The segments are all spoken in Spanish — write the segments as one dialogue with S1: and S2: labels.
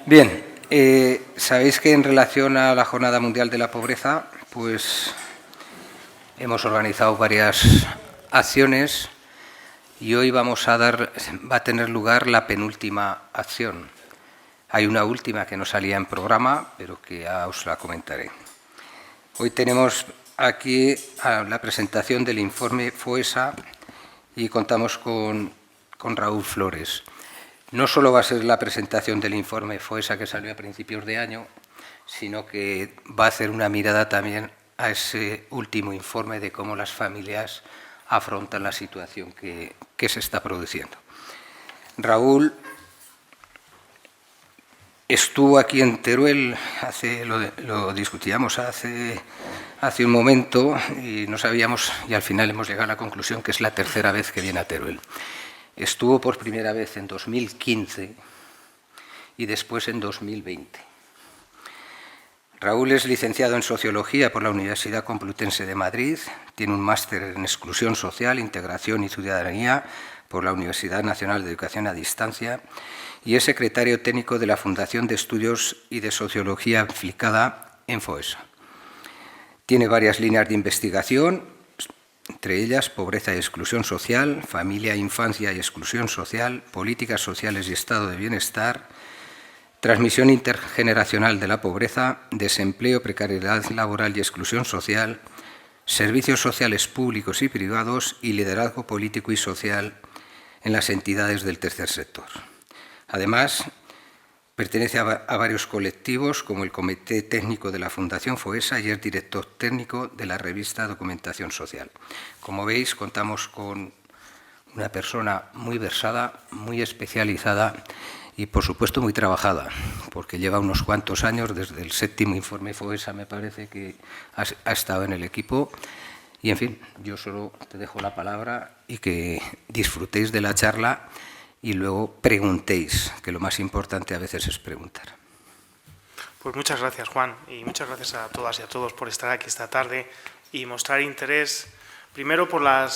S1: Bien, sabéis que en relación a la Jornada Mundial de la Pobreza, pues hemos organizado varias acciones y hoy va a tener lugar la penúltima acción. Hay una última que no salía en programa, pero que ya os la comentaré. Hoy tenemos aquí la presentación del informe FOESA y contamos con Raúl Flores. No solo va a ser la presentación del informe FOESA que salió a principios de año, sino que va a hacer una mirada también a ese último informe de cómo las familias afrontan la situación que se está produciendo. Raúl estuvo aquí en Teruel, lo discutíamos hace un momento y no sabíamos, y al final hemos llegado a la conclusión que es la tercera vez que viene a Teruel. Estuvo por primera vez en 2015 y después en 2020. Raúl es licenciado en Sociología por la Universidad Complutense de Madrid, tiene un máster en Exclusión Social, Integración y Ciudadanía por la Universidad Nacional de Educación a Distancia y es secretario técnico de la Fundación de Estudios y de Sociología Aplicada en FOESA. Tiene varias líneas de investigación, entre ellas pobreza y exclusión social, familia, infancia y exclusión social, políticas sociales y estado de bienestar, transmisión intergeneracional de la pobreza, desempleo, precariedad laboral y exclusión social, servicios sociales públicos y privados y liderazgo político y social en las entidades del tercer sector. Además, pertenece a varios colectivos, como el Comité Técnico de la Fundación FOESA y es director técnico de la revista Documentación Social. Como veis, contamos con una persona muy versada, muy especializada y, por supuesto, muy trabajada, porque lleva unos cuantos años, desde el 7º informe FOESA, me parece que ha estado en el equipo. Y, en fin, yo solo te dejo la palabra y que disfrutéis de la charla y luego preguntéis, que lo más importante a veces es preguntar.
S2: Pues muchas gracias, Juan, y muchas gracias a todas y a todos por estar aquí esta tarde y mostrar interés, primero por la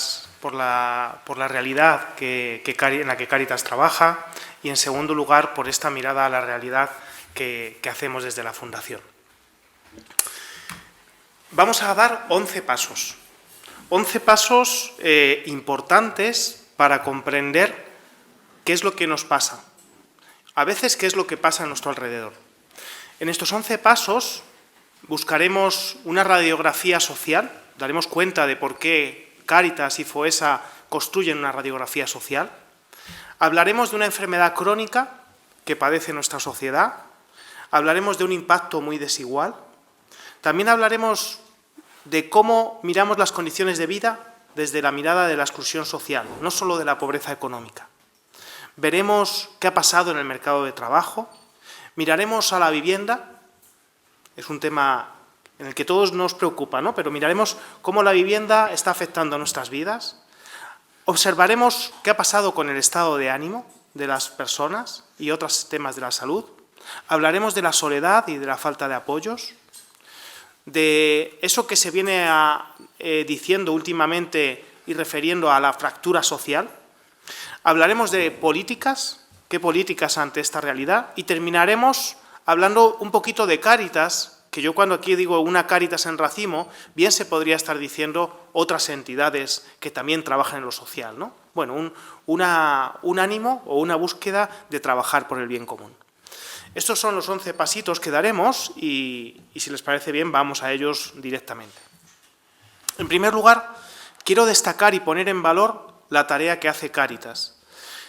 S2: realidad en la que Cáritas trabaja y, en segundo lugar, por esta mirada a la realidad que hacemos desde la Fundación. Vamos a dar 11 pasos. 11 pasos importantes para comprender qué es lo que nos pasa. A veces, qué es lo que pasa a nuestro alrededor. En estos 11 pasos buscaremos una radiografía social, daremos cuenta de por qué Cáritas y FOESA construyen una radiografía social. Hablaremos de una enfermedad crónica que padece nuestra sociedad. Hablaremos de un impacto muy desigual. También hablaremos de cómo miramos las condiciones de vida desde la mirada de la exclusión social, no solo de la pobreza económica. Veremos qué ha pasado en el mercado de trabajo, miraremos a la vivienda, es un tema en el que todos nos preocupa, ¿no? Pero miraremos cómo la vivienda está afectando a nuestras vidas, observaremos qué ha pasado con el estado de ánimo de las personas y otros temas de la salud, hablaremos de la soledad y de la falta de apoyos, de eso que se viene diciendo últimamente y refiriendo a la fractura social. Hablaremos de políticas, qué políticas ante esta realidad, y terminaremos hablando un poquito de Cáritas, que yo cuando aquí digo una Cáritas en racimo, bien se podría estar diciendo otras entidades que también trabajan en lo social, ¿no? Bueno, un ánimo o una búsqueda de trabajar por el bien común. Estos son los 11 pasitos que daremos y si les parece bien, vamos a ellos directamente. En primer lugar, quiero destacar y poner en valor la tarea que hace Cáritas.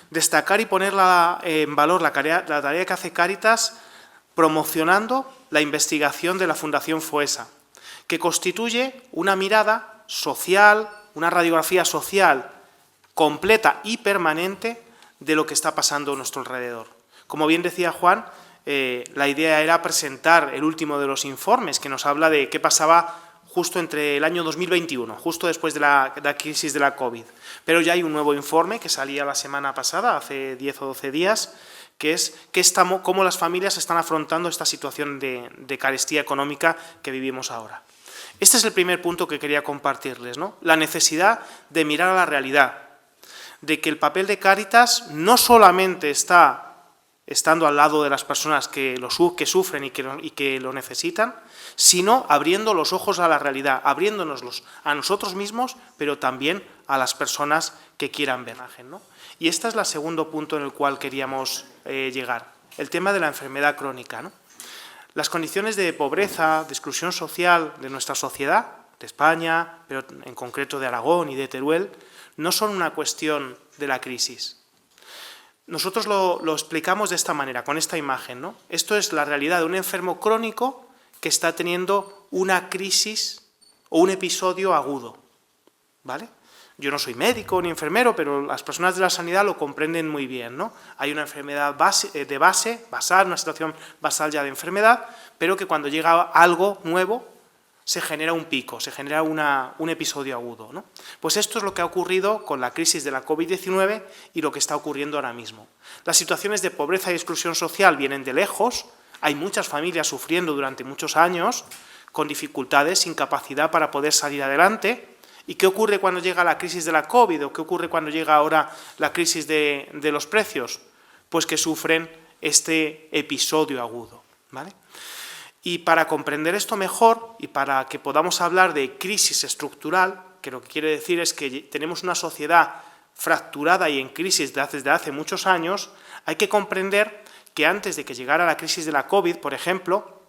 S2: Destacar y poner en valor la tarea que hace Cáritas promocionando la investigación de la Fundación FOESA, que constituye una mirada social, una radiografía social completa y permanente de lo que está pasando a nuestro alrededor. Como bien decía Juan, la idea era presentar el último de los informes que nos habla de qué pasaba justo entre el año 2021, justo después de la crisis de la COVID. Pero ya hay un nuevo informe que salía la semana pasada, hace 10 o 12 días, que es cómo las familias están afrontando esta situación de carestía económica que vivimos ahora. Este es el primer punto que quería compartirles, ¿no? La necesidad de mirar a la realidad, de que el papel de Cáritas no solamente está estando al lado de las personas que sufren y que lo necesitan, sino abriendo los ojos a la realidad, abriéndonoslos a nosotros mismos, pero también a las personas que quieran ver, ¿no? Y este es el segundo punto en el cual queríamos llegar, el tema de la enfermedad crónica, ¿no? Las condiciones de pobreza, de exclusión social de nuestra sociedad, de España, pero en concreto de Aragón y de Teruel, no son una cuestión de la crisis. Nosotros lo explicamos de esta manera, con esta imagen, ¿no? Esto es la realidad de un enfermo crónico que está teniendo una crisis o un episodio agudo, ¿vale? Yo no soy médico ni enfermero, pero las personas de la sanidad lo comprenden muy bien, ¿no? Hay una enfermedad basal, una situación basal ya de enfermedad, pero que cuando llega algo nuevo se genera un pico, se genera un episodio agudo, ¿no? Pues esto es lo que ha ocurrido con la crisis de la COVID-19 y lo que está ocurriendo ahora mismo. Las situaciones de pobreza y exclusión social vienen de lejos, hay muchas familias sufriendo durante muchos años, con dificultades, sin capacidad para poder salir adelante. ¿Y qué ocurre cuando llega la crisis de la COVID o qué ocurre cuando llega ahora la crisis de los precios? Pues que sufren este episodio agudo, ¿vale? Y para comprender esto mejor y para que podamos hablar de crisis estructural, que lo que quiere decir es que tenemos una sociedad fracturada y en crisis desde hace muchos años, hay que comprender que antes de que llegara la crisis de la COVID, por ejemplo,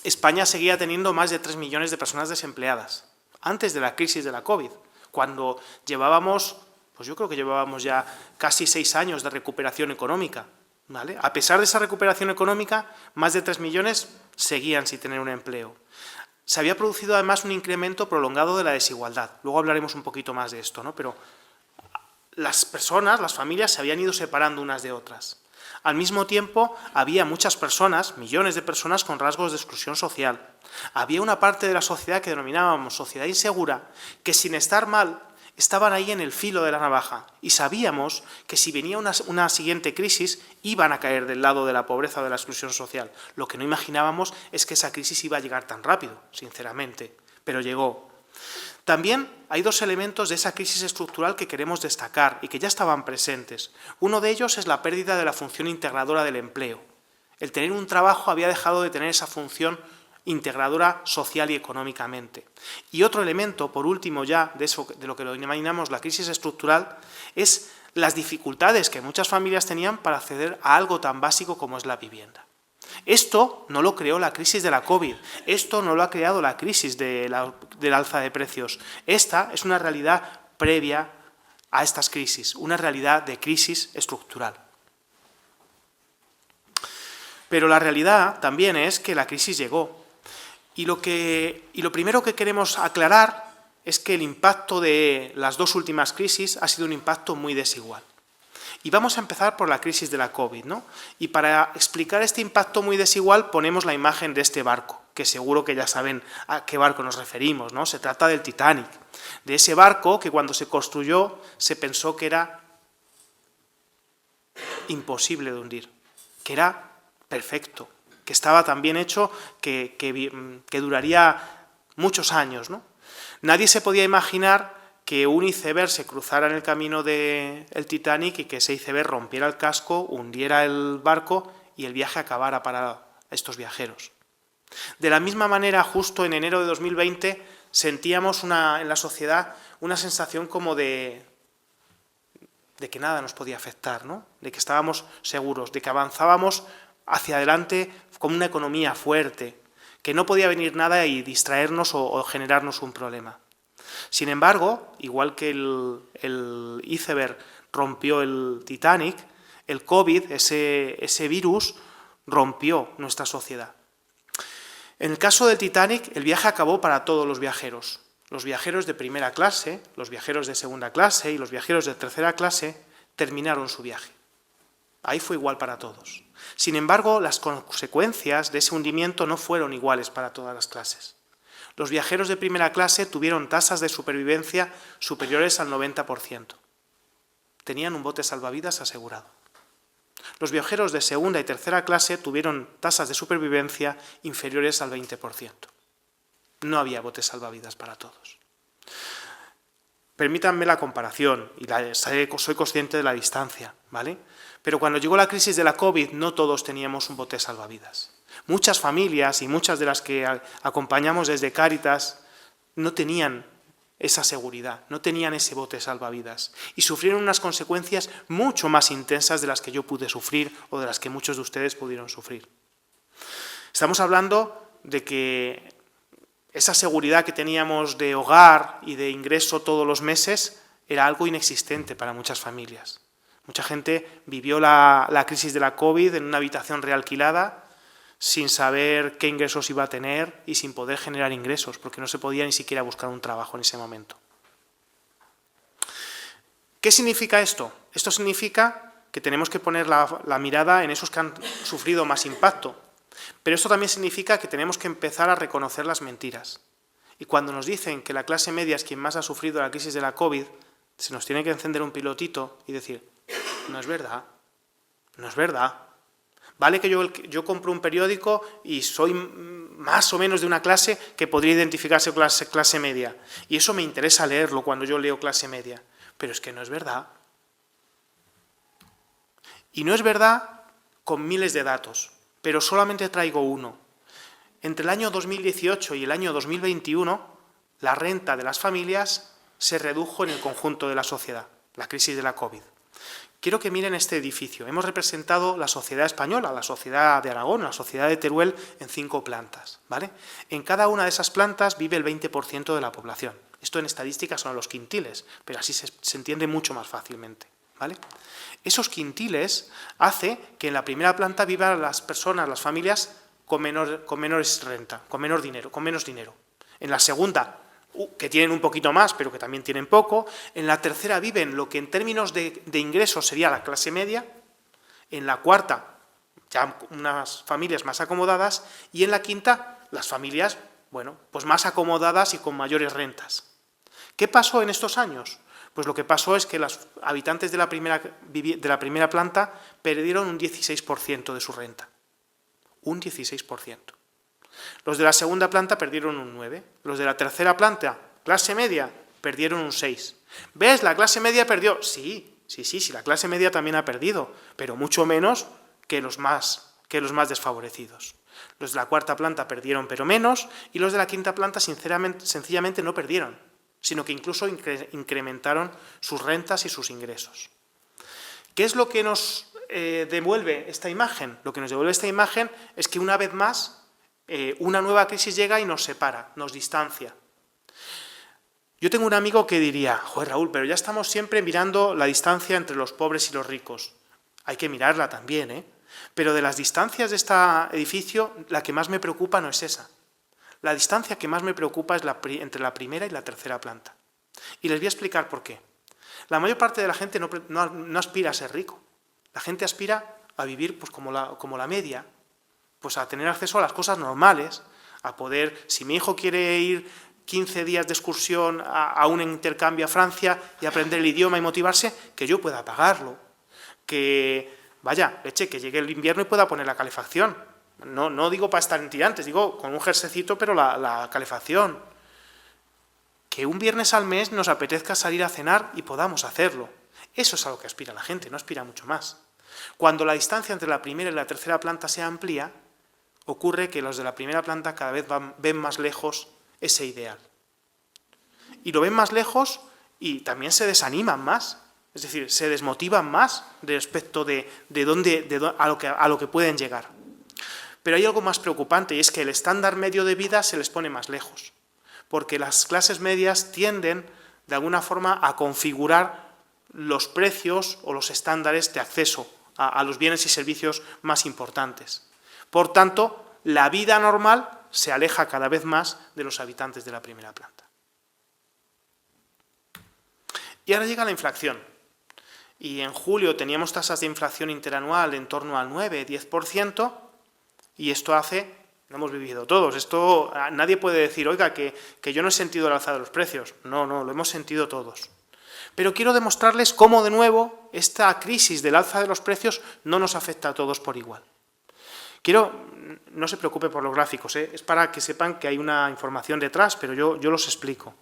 S2: España seguía teniendo más de 3 millones de personas desempleadas. Antes de la crisis de la COVID, cuando llevábamos, pues yo creo que llevábamos ya casi 6 años de recuperación económica, ¿vale? A pesar de esa recuperación económica, más de 3 millones seguían sin tener un empleo. Se había producido además un incremento prolongado de la desigualdad. Luego hablaremos un poquito más de esto, ¿no? Pero las personas, las familias, se habían ido separando unas de otras. Al mismo tiempo, había muchas personas, millones de personas con rasgos de exclusión social. Había una parte de la sociedad que denominábamos sociedad insegura, que sin estar mal, estaban ahí en el filo de la navaja y sabíamos que si venía una siguiente crisis iban a caer del lado de la pobreza o de la exclusión social. Lo que no imaginábamos es que esa crisis iba a llegar tan rápido, sinceramente, pero llegó. También hay 2 elementos de esa crisis estructural que queremos destacar y que ya estaban presentes. Uno de ellos es la pérdida de la función integradora del empleo. El tener un trabajo había dejado de tener esa función integradora social y económicamente. Y otro elemento, por último ya, de lo que lo denominamos la crisis estructural, es las dificultades que muchas familias tenían para acceder a algo tan básico como es la vivienda. Esto no lo creó la crisis de la COVID, esto no lo ha creado la crisis del alza de precios. Esta es una realidad previa a estas crisis, una realidad de crisis estructural. Pero la realidad también es que la crisis llegó. Y lo primero que queremos aclarar es que el impacto de las 2 últimas crisis ha sido un impacto muy desigual. Y vamos a empezar por la crisis de la COVID, ¿no? Y para explicar este impacto muy desigual ponemos la imagen de este barco, que seguro que ya saben a qué barco nos referimos, ¿no? Se trata del Titanic, de ese barco que cuando se construyó se pensó que era imposible de hundir, que era perfecto, que estaba tan bien hecho que duraría muchos años, ¿no? Nadie se podía imaginar que un iceberg se cruzara en el camino del Titanic y que ese iceberg rompiera el casco, hundiera el barco y el viaje acabara para estos viajeros. De la misma manera, justo en enero de 2020, sentíamos en la sociedad una sensación como de que nada nos podía afectar, ¿no? De que estábamos seguros, de que avanzábamos hacia adelante con una economía fuerte, que no podía venir nada y distraernos o generarnos un problema. Sin embargo, igual que el iceberg rompió el Titanic, el COVID, ese virus, rompió nuestra sociedad. En el caso del Titanic, el viaje acabó para todos los viajeros. Los viajeros de primera clase, los viajeros de segunda clase y los viajeros de tercera clase terminaron su viaje. Ahí fue igual para todos. Sin embargo, las consecuencias de ese hundimiento no fueron iguales para todas las clases. Los viajeros de primera clase tuvieron tasas de supervivencia superiores al 90%. Tenían un bote salvavidas asegurado. Los viajeros de segunda y tercera clase tuvieron tasas de supervivencia inferiores al 20%. No había botes salvavidas para todos. Permítanme la comparación, y soy consciente de la distancia, ¿vale? Pero cuando llegó la crisis de la COVID, no todos teníamos un bote salvavidas. Muchas familias y muchas de las que acompañamos desde Cáritas no tenían esa seguridad, no tenían ese bote salvavidas y sufrieron unas consecuencias mucho más intensas de las que yo pude sufrir o de las que muchos de ustedes pudieron sufrir. Estamos hablando de que esa seguridad que teníamos de hogar y de ingreso todos los meses era algo inexistente para muchas familias. Mucha gente vivió la crisis de la COVID en una habitación realquilada, sin saber qué ingresos iba a tener y sin poder generar ingresos, porque no se podía ni siquiera buscar un trabajo en ese momento. ¿Qué significa esto? Esto significa que tenemos que poner la mirada en esos que han sufrido más impacto, pero esto también significa que tenemos que empezar a reconocer las mentiras. Y cuando nos dicen que la clase media es quien más ha sufrido la crisis de la COVID, se nos tiene que encender un pilotito y decir: no es verdad, no es verdad. Vale que yo compro un periódico y soy más o menos de una clase que podría identificarse con clase media. Y eso me interesa leerlo cuando yo leo clase media. Pero es que no es verdad. Y no es verdad con miles de datos, pero solamente traigo uno. Entre el año 2018 y el año 2021, la renta de las familias se redujo en el conjunto de la sociedad, la crisis de la COVID. Quiero que miren este edificio. Hemos representado la sociedad española, la sociedad de Aragón, la sociedad de Teruel, en 5 plantas, ¿vale? En cada una de esas plantas vive el 20% de la población. Esto en estadística son los quintiles, pero así se entiende mucho más fácilmente, ¿vale? Esos quintiles hace que en la primera planta vivan las personas, las familias, con menos renta, con menos dinero. En la segunda, que tienen un poquito más, pero que también tienen poco. En la tercera viven lo que en términos de ingresos sería la clase media. En la cuarta, ya unas familias más acomodadas. Y en la quinta, las familias, bueno, pues más acomodadas y con mayores rentas. ¿Qué pasó en estos años? Pues lo que pasó es que los habitantes de la primera planta perdieron un 16% de su renta. Un 16%. Los de la segunda planta perdieron un 9%. Los de la tercera planta, clase media, perdieron un 6%. ¿Ves? ¿La clase media perdió? Sí, la clase media también ha perdido, pero mucho menos que los más desfavorecidos. Los de la cuarta planta perdieron, pero menos, y los de la quinta planta sencillamente no perdieron, sino que incluso incrementaron sus rentas y sus ingresos. ¿Qué es lo que nos devuelve esta imagen? Lo que nos devuelve esta imagen es que una vez más una nueva crisis llega y nos separa, nos distancia. Yo tengo un amigo que diría: joder, Raúl, pero ya estamos siempre mirando la distancia entre los pobres y los ricos. Hay que mirarla también, ¿eh? Pero de las distancias de este edificio, la que más me preocupa no es esa. La distancia que más me preocupa es entre la primera y la tercera planta. Y les voy a explicar por qué. La mayor parte de la gente no aspira a ser rico. La gente aspira a vivir pues, como la media, pues a tener acceso a las cosas normales, a poder, si mi hijo quiere ir 15 días de excursión a un intercambio a Francia y aprender el idioma y motivarse, que yo pueda pagarlo. Que, vaya, leche, que llegue el invierno y pueda poner la calefacción. No digo para estar en tirantes, digo con un jersecito, pero la calefacción. Que un viernes al mes nos apetezca salir a cenar y podamos hacerlo. Eso es a lo que aspira la gente, no aspira mucho más. Cuando la distancia entre la primera y la tercera planta se amplía, ocurre que los de la primera planta cada vez ven más lejos ese ideal. Y lo ven más lejos y también se desaniman más, es decir, se desmotivan más respecto a lo que pueden llegar. Pero hay algo más preocupante y es que el estándar medio de vida se les pone más lejos, porque las clases medias tienden, de alguna forma, a configurar los precios o los estándares de acceso a los bienes y servicios más importantes. Por tanto, la vida normal se aleja cada vez más de los habitantes de la primera planta. Y ahora llega la inflación. Y en julio teníamos tasas de inflación interanual en torno al 9-10%, y esto lo hemos vivido todos. Esto nadie puede decir, oiga, que yo no he sentido el alza de los precios. No, lo hemos sentido todos. Pero quiero demostrarles cómo, de nuevo, esta crisis del alza de los precios no nos afecta a todos por igual. No se preocupe por los gráficos, es para que sepan que hay una información detrás, pero yo los explico.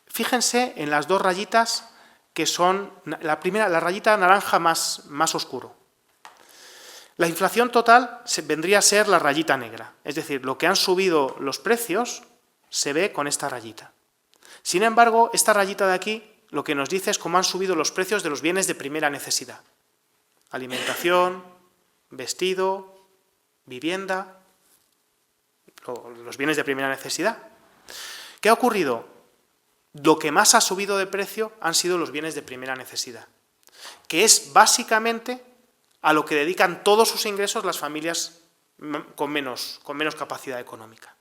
S2: Fíjense en las 2 rayitas que son la rayita naranja más oscuro. La inflación total vendría a ser la rayita negra, es decir, lo que han subido los precios se ve con esta rayita. Sin embargo, esta rayita de aquí lo que nos dice es cómo han subido los precios de los bienes de primera necesidad. Alimentación, vestido, vivienda, los bienes de primera necesidad. ¿Qué ha ocurrido? Lo que más ha subido de precio han sido los bienes de primera necesidad, que es básicamente a lo que dedican todos sus ingresos las familias con menos capacidad económica.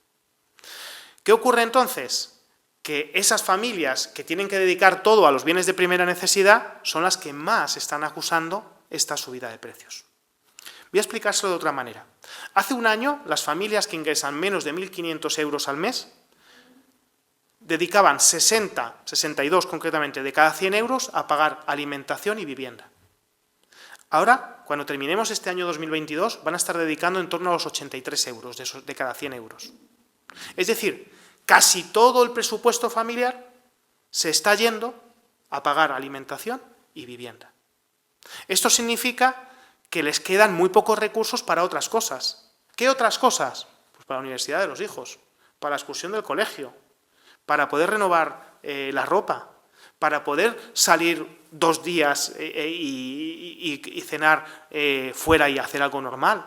S2: ¿Qué ocurre entonces? Que esas familias que tienen que dedicar todo a los bienes de primera necesidad son las que más están acusando esta subida de precios. Voy a explicárselo de otra manera. Hace un año, las familias que ingresan menos de 1.500 euros al mes dedicaban 62 concretamente, de cada 100 euros a pagar alimentación y vivienda. Ahora, cuando terminemos este año 2022, van a estar dedicando en torno a los 83 euros de cada 100 euros. Es decir, casi todo el presupuesto familiar se está yendo a pagar alimentación y vivienda. Esto significa que les quedan muy pocos recursos para otras cosas. ¿Qué otras cosas? Pues para la universidad de los hijos, para la excursión del colegio, para poder renovar la ropa, para poder salir 2 días y cenar fuera y hacer algo normal.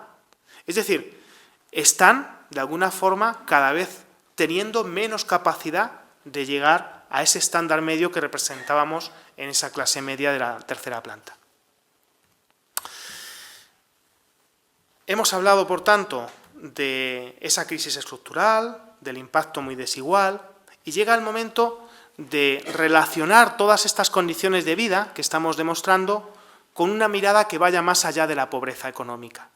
S2: Es decir, están, de alguna forma, cada vez teniendo menos capacidad de llegar a ese estándar medio que representábamos en esa clase media de la tercera planta. Hemos hablado, por tanto, de esa crisis estructural, del impacto muy desigual, y llega el momento de relacionar todas estas condiciones de vida que estamos demostrando con una mirada que vaya más allá de la pobreza económica.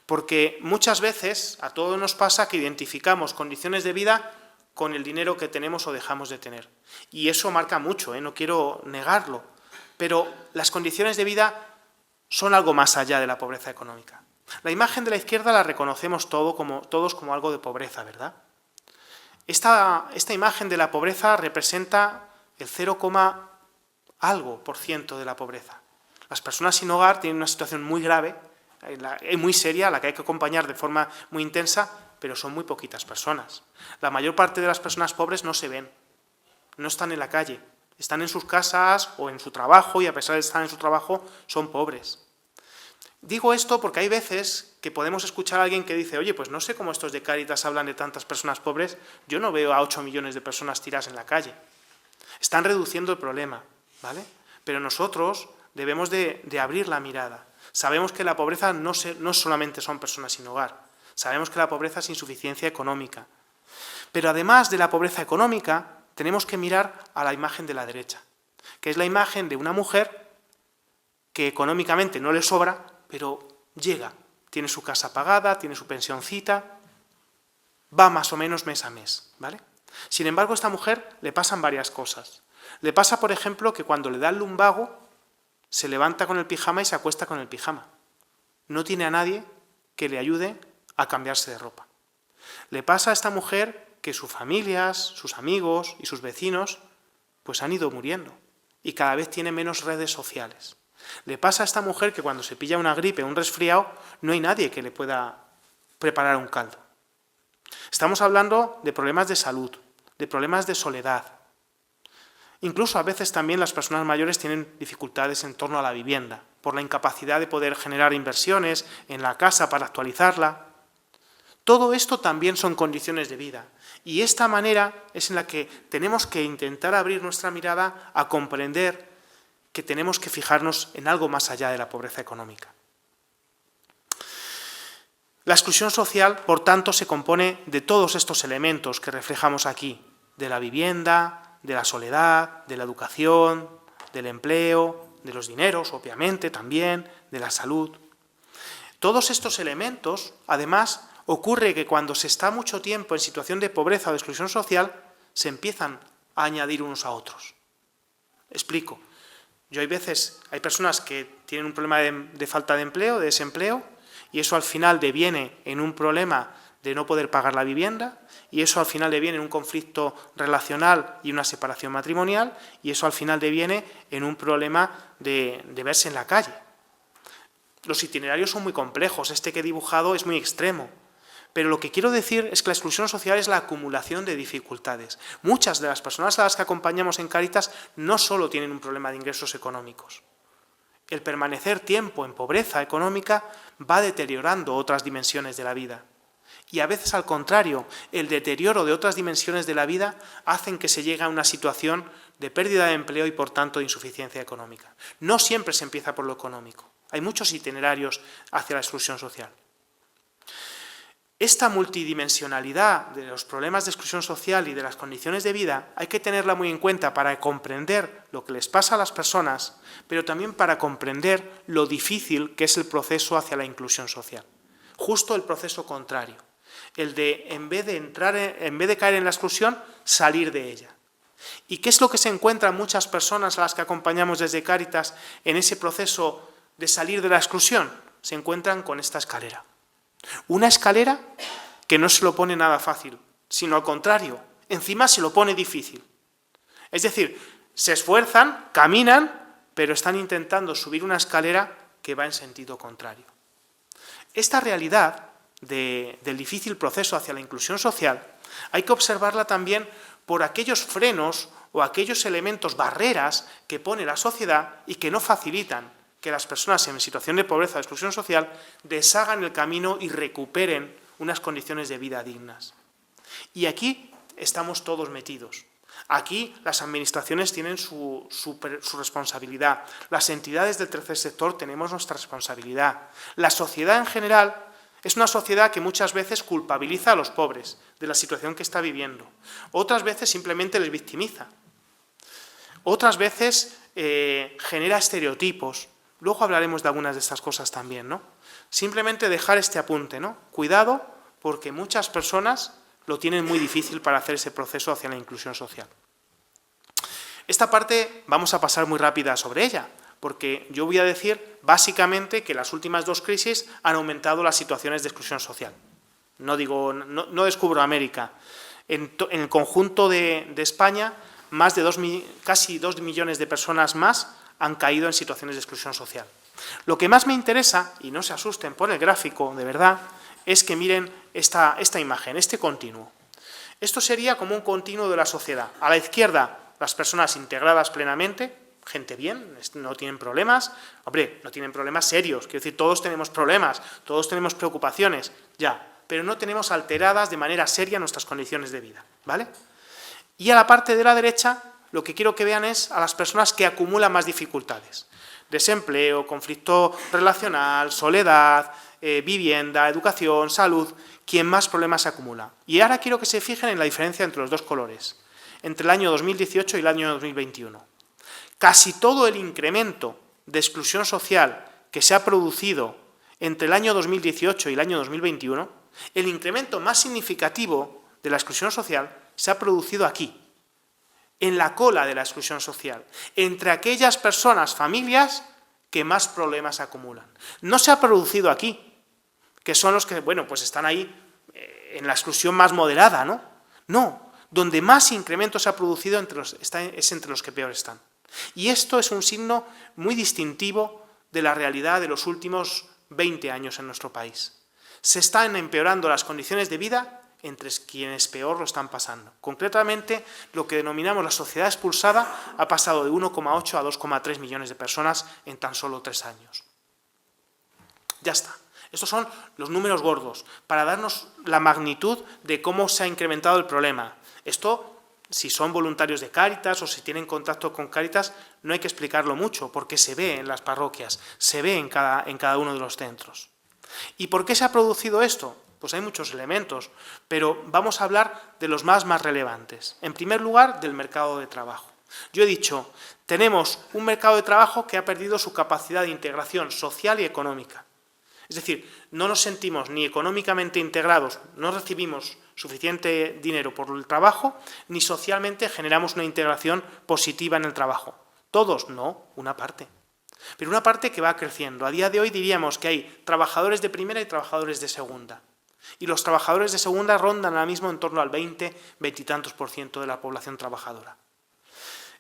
S2: Porque muchas veces a todos nos pasa que identificamos condiciones de vida con el dinero que tenemos o dejamos de tener. Y eso marca mucho, no quiero negarlo, pero las condiciones de vida son algo más allá de la pobreza económica. La imagen de la izquierda la reconocemos todos como algo de pobreza, ¿verdad? Esta imagen de la pobreza representa el 0, algo por ciento de la pobreza. Las personas sin hogar tienen una situación muy grave, muy seria, a la que hay que acompañar de forma muy intensa, pero son muy poquitas personas. La mayor parte de las personas pobres no se ven, no están en la calle, están en sus casas o en su trabajo y a pesar de estar en su trabajo son pobres. Digo esto porque hay veces que podemos escuchar a alguien que dice, oye, pues no sé cómo estos de Cáritas hablan de tantas personas pobres, yo no veo a 8 millones de personas tiradas en la calle. Están reduciendo el problema, ¿vale? Pero nosotros debemos de abrir la mirada. Sabemos que la pobreza no solamente son personas sin hogar, sabemos que la pobreza es insuficiencia económica. Pero además de la pobreza económica, tenemos que mirar a la imagen de la derecha, que es la imagen de una mujer que económicamente no le sobra, pero llega, tiene su casa pagada, tiene su pensioncita, va más o menos mes a mes, ¿vale? Sin embargo, a esta mujer le pasan varias cosas. Le pasa, por ejemplo, que cuando le da el lumbago, se levanta con el pijama y se acuesta con el pijama. No tiene a nadie que le ayude a cambiarse de ropa. Le pasa a esta mujer que sus familias, sus amigos y sus vecinos pues han ido muriendo y cada vez tiene menos redes sociales. Le pasa a esta mujer que cuando se pilla una gripe o un resfriado no hay nadie que le pueda preparar un caldo. Estamos hablando de problemas de salud, de problemas de soledad. Incluso a veces también las personas mayores tienen dificultades en torno a la vivienda, por la incapacidad de poder generar inversiones en la casa para actualizarla. Todo esto también son condiciones de vida. Y esta manera es en la que tenemos que intentar abrir nuestra mirada a comprender que tenemos que fijarnos en algo más allá de la pobreza económica. La exclusión social, por tanto, se compone de todos estos elementos que reflejamos aquí, de la vivienda, de la soledad, de la educación, del empleo, de los dineros, obviamente, también, de la salud. Todos estos elementos, además, ocurre que cuando se está mucho tiempo en situación de pobreza o de exclusión social, se empiezan a añadir unos a otros. Explico. Hay personas que tienen un problema de falta de empleo, de desempleo, y eso al final deviene en un problema de no poder pagar la vivienda, y eso al final deviene en un conflicto relacional y una separación matrimonial, y eso al final deviene en un problema de verse en la calle. Los itinerarios son muy complejos, este que he dibujado es muy extremo, pero lo que quiero decir es que la exclusión social es la acumulación de dificultades. Muchas de las personas a las que acompañamos en Cáritas no solo tienen un problema de ingresos económicos. El permanecer tiempo en pobreza económica va deteriorando otras dimensiones de la vida. Y a veces, al contrario, el deterioro de otras dimensiones de la vida hacen que se llegue a una situación de pérdida de empleo y, por tanto, de insuficiencia económica. No siempre se empieza por lo económico. Hay muchos itinerarios hacia la exclusión social. Esta multidimensionalidad de los problemas de exclusión social y de las condiciones de vida hay que tenerla muy en cuenta para comprender lo que les pasa a las personas, pero también para comprender lo difícil que es el proceso hacia la inclusión social. Justo el proceso contrario, el de, en vez de caer en la exclusión, salir de ella. ¿Y qué es lo que se encuentran muchas personas a las que acompañamos desde Cáritas en ese proceso de salir de la exclusión? Se encuentran con esta escalera. Una escalera que no se lo pone nada fácil, sino al contrario, encima se lo pone difícil. Es decir, se esfuerzan, caminan, pero están intentando subir una escalera que va en sentido contrario. Esta realidad del difícil proceso hacia la inclusión social hay que observarla también por aquellos frenos o aquellos elementos, barreras que pone la sociedad y que no facilitan que las personas en situación de pobreza o de exclusión social deshagan el camino y recuperen unas condiciones de vida dignas. Y aquí estamos todos metidos. Aquí las administraciones tienen su responsabilidad, las entidades del tercer sector tenemos nuestra responsabilidad. La sociedad en general es una sociedad que muchas veces culpabiliza a los pobres de la situación que está viviendo. Otras veces simplemente les victimiza. Otras veces genera estereotipos. Luego hablaremos de algunas de estas cosas también, ¿no? Simplemente dejar este apunte, ¿no? Cuidado, porque muchas personas lo tienen muy difícil para hacer ese proceso hacia la inclusión social. Esta parte vamos a pasar muy rápida sobre ella, porque yo voy a decir básicamente que las últimas dos crisis han aumentado las situaciones de exclusión social. No descubro América. En el conjunto de España, casi 2 millones de personas más han caído en situaciones de exclusión social. Lo que más me interesa, y no se asusten por el gráfico, de verdad, es que miren esta imagen, este continuo. Esto sería como un continuo de la sociedad. A la izquierda, las personas integradas plenamente, gente bien, no tienen problemas. Hombre, no tienen problemas serios, quiero decir, todos tenemos problemas, todos tenemos preocupaciones, ya, pero no tenemos alteradas de manera seria nuestras condiciones de vida, ¿vale? Y a la parte de la derecha, lo que quiero que vean es a las personas que acumulan más dificultades. Desempleo, conflicto relacional, soledad, vivienda, educación, salud, quien más problemas acumula. Y ahora quiero que se fijen en la diferencia entre los dos colores, entre el año 2018 y el año 2021. Casi todo el incremento de exclusión social que se ha producido entre el año 2018 y el año 2021, el incremento más significativo de la exclusión social se ha producido aquí, en la cola de la exclusión social, entre aquellas personas, familias, que más problemas acumulan. No se ha producido aquí, que son los que, bueno, pues están ahí en la exclusión más moderada, ¿no? No, donde más incremento se ha producido es entre los que peor están. Y esto es un signo muy distintivo de la realidad de los últimos 20 años en nuestro país. Se están empeorando las condiciones de vida entre quienes peor lo están pasando. Concretamente, lo que denominamos la sociedad expulsada ha pasado de 1,8 a 2,3 millones de personas en tan solo 3 años. Ya está. Estos son los números gordos, para darnos la magnitud de cómo se ha incrementado el problema. Esto, si son voluntarios de Cáritas o si tienen contacto con Cáritas, no hay que explicarlo mucho, porque se ve en las parroquias, se ve en cada uno de los centros. ¿Y por qué se ha producido esto? Pues hay muchos elementos, pero vamos a hablar de los más relevantes. En primer lugar, del mercado de trabajo. Yo he dicho, tenemos un mercado de trabajo que ha perdido su capacidad de integración social y económica. Es decir, no nos sentimos ni económicamente integrados, no recibimos suficiente dinero por el trabajo, ni socialmente generamos una integración positiva en el trabajo. Todos, no, una parte. Pero una parte que va creciendo. A día de hoy diríamos que hay trabajadores de primera y trabajadores de segunda. Y los trabajadores de segunda rondan ahora mismo en torno al 20, 20 y tantos % de la población trabajadora.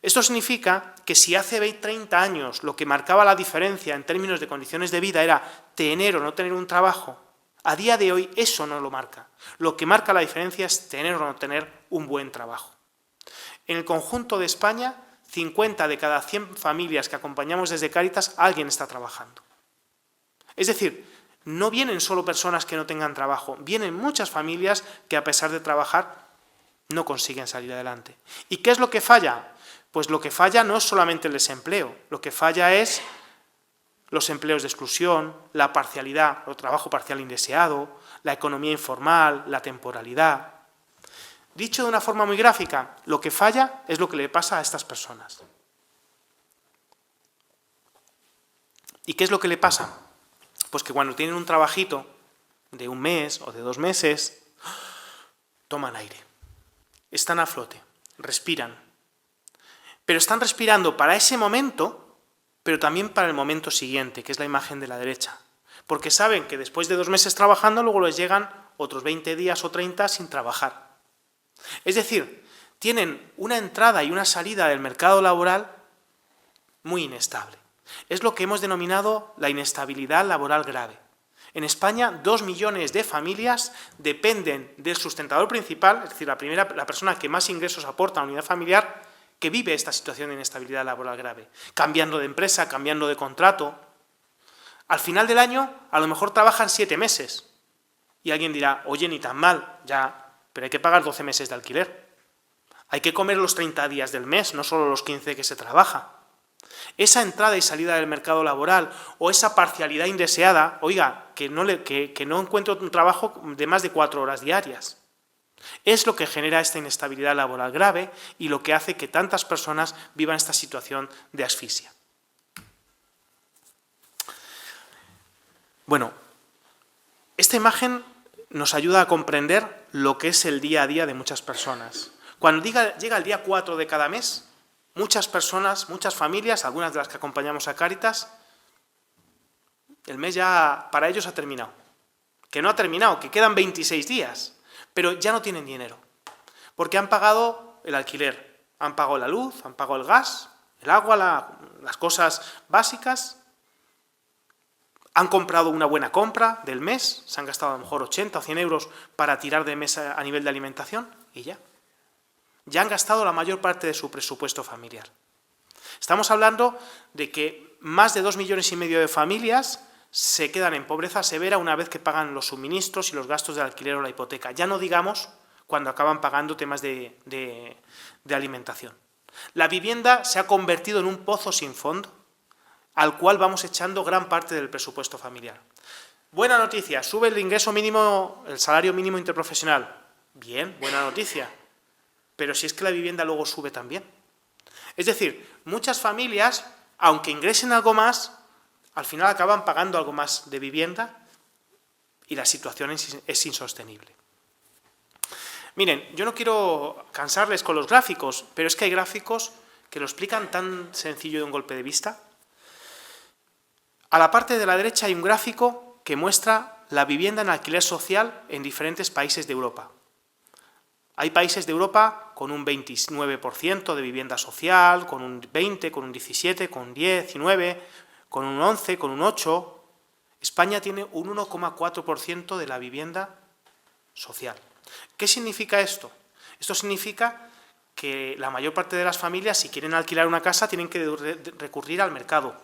S2: Esto significa que si hace 30 años lo que marcaba la diferencia en términos de condiciones de vida era tener o no tener un trabajo, a día de hoy eso no lo marca. Lo que marca la diferencia es tener o no tener un buen trabajo. En el conjunto de España, 50 de cada 100 familias que acompañamos desde Cáritas, alguien está trabajando. Es decir, no vienen solo personas que no tengan trabajo, vienen muchas familias que a pesar de trabajar no consiguen salir adelante. ¿Y qué es lo que falla? Pues lo que falla no es solamente el desempleo, lo que falla es los empleos de exclusión, la parcialidad, el trabajo parcial indeseado, la economía informal, la temporalidad. Dicho de una forma muy gráfica, lo que falla es lo que le pasa a estas personas. ¿Y qué es lo que le pasa? Pues que cuando tienen un trabajito de 1 mes o de 2 meses, toman aire, están a flote, respiran. Pero están respirando para ese momento, pero también para el momento siguiente, que es la imagen de la derecha. Porque saben que después de 2 meses trabajando, luego les llegan otros 20 días o 30 sin trabajar. Es decir, tienen una entrada y una salida del mercado laboral muy inestable. Es lo que hemos denominado la inestabilidad laboral grave. En España, 2 millones de familias dependen del sustentador principal, es decir, la persona que más ingresos aporta a la unidad familiar, que vive esta situación de inestabilidad laboral grave, cambiando de empresa, cambiando de contrato. Al final del año, a lo mejor trabajan 7 meses. Y alguien dirá, oye, ni tan mal, ya, pero hay que pagar 12 meses de alquiler. Hay que comer los 30 días del mes, no solo los 15 que se trabaja. Esa entrada y salida del mercado laboral o esa parcialidad indeseada, oiga, que no encuentro un trabajo de más de 4 horas diarias. Es lo que genera esta inestabilidad laboral grave y lo que hace que tantas personas vivan esta situación de asfixia. Bueno, esta imagen nos ayuda a comprender lo que es el día a día de muchas personas. Cuando llega el día 4 de cada mes, muchas personas, muchas familias, algunas de las que acompañamos a Cáritas, el mes ya para ellos ha terminado. Que no ha terminado, que quedan 26 días. Pero ya no tienen dinero, porque han pagado el alquiler, han pagado la luz, han pagado el gas, el agua, las cosas básicas, han comprado una buena compra del mes, se han gastado a lo mejor 80 o 100 euros para tirar de mes a nivel de alimentación y ya. Ya han gastado la mayor parte de su presupuesto familiar. Estamos hablando de que más de 2,5 millones de familias se quedan en pobreza severa una vez que pagan los suministros y los gastos del alquiler o la hipoteca. Ya no digamos cuando acaban pagando temas de alimentación. La vivienda se ha convertido en un pozo sin fondo al cual vamos echando gran parte del presupuesto familiar. Buena noticia, sube el ingreso mínimo, el salario mínimo interprofesional. Bien, buena noticia. Pero si es que la vivienda luego sube también. Es decir, muchas familias, aunque ingresen algo más, al final acaban pagando algo más de vivienda y la situación es insostenible. Miren, yo no quiero cansarles con los gráficos, pero es que hay gráficos que lo explican tan sencillo de un golpe de vista. A la parte de la derecha hay un gráfico que muestra la vivienda en alquiler social en diferentes países de Europa. Hay países de Europa con un 29% de vivienda social, con un 20%, con un 17%, con un 10%, 19%, con un 11%, con un 8%. España tiene un 1,4% de la vivienda social. ¿Qué significa esto? Esto significa que la mayor parte de las familias, si quieren alquilar una casa, tienen que recurrir al mercado.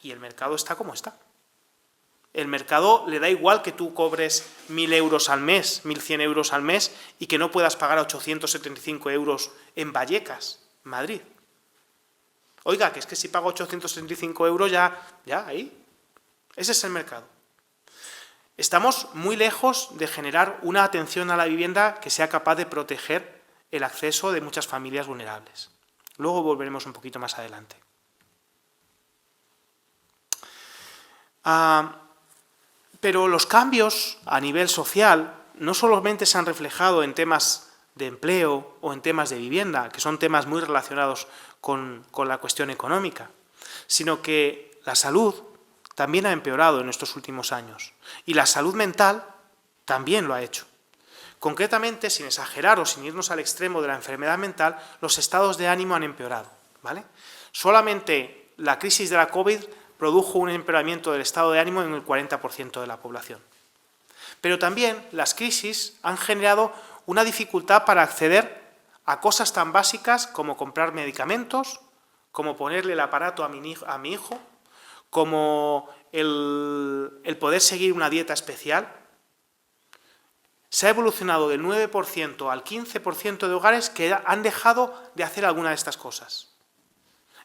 S2: Y el mercado está como está. El mercado le da igual que tú cobres 1.000 euros al mes, 1.100 euros al mes y que no puedas pagar 875 euros en Vallecas, Madrid. Oiga, que es que si pago 875 euros ya ahí. Ese es el mercado. Estamos muy lejos de generar una atención a la vivienda que sea capaz de proteger el acceso de muchas familias vulnerables. Luego volveremos un poquito más adelante. Pero los cambios a nivel social no solamente se han reflejado en temas de empleo o en temas de vivienda, que son temas muy relacionados con la cuestión económica, sino que la salud también ha empeorado en estos últimos años. Y la salud mental también lo ha hecho. Concretamente, sin exagerar o sin irnos al extremo de la enfermedad mental, los estados de ánimo han empeorado, ¿vale? Solamente la crisis de la COVID produjo un empeoramiento del estado de ánimo en el 40% de la población. Pero también las crisis han generado una dificultad para acceder a cosas tan básicas como comprar medicamentos, como ponerle el aparato a mi hijo, como el poder seguir una dieta especial. Se ha evolucionado del 9% al 15% de hogares que han dejado de hacer alguna de estas cosas.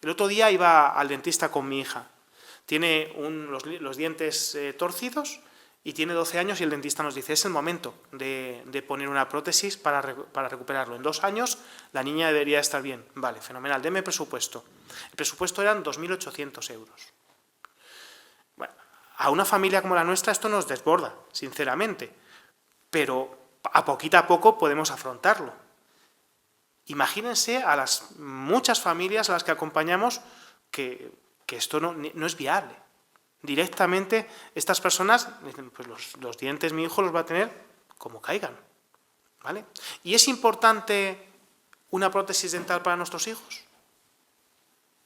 S2: El otro día iba al dentista con mi hija. Tiene los dientes torcidos y tiene 12 años y el dentista nos dice, es el momento de poner una prótesis para recuperarlo. En 2 años la niña debería estar bien. Vale, fenomenal, deme presupuesto. El presupuesto eran 2.800 euros. Bueno, a una familia como la nuestra esto nos desborda, sinceramente, pero a poco podemos afrontarlo. Imagínense a las muchas familias a las que acompañamos que esto no es viable. Directamente estas personas dicen, pues los dientes mi hijo los va a tener como caigan, ¿vale? ¿Y es importante una prótesis dental para nuestros hijos?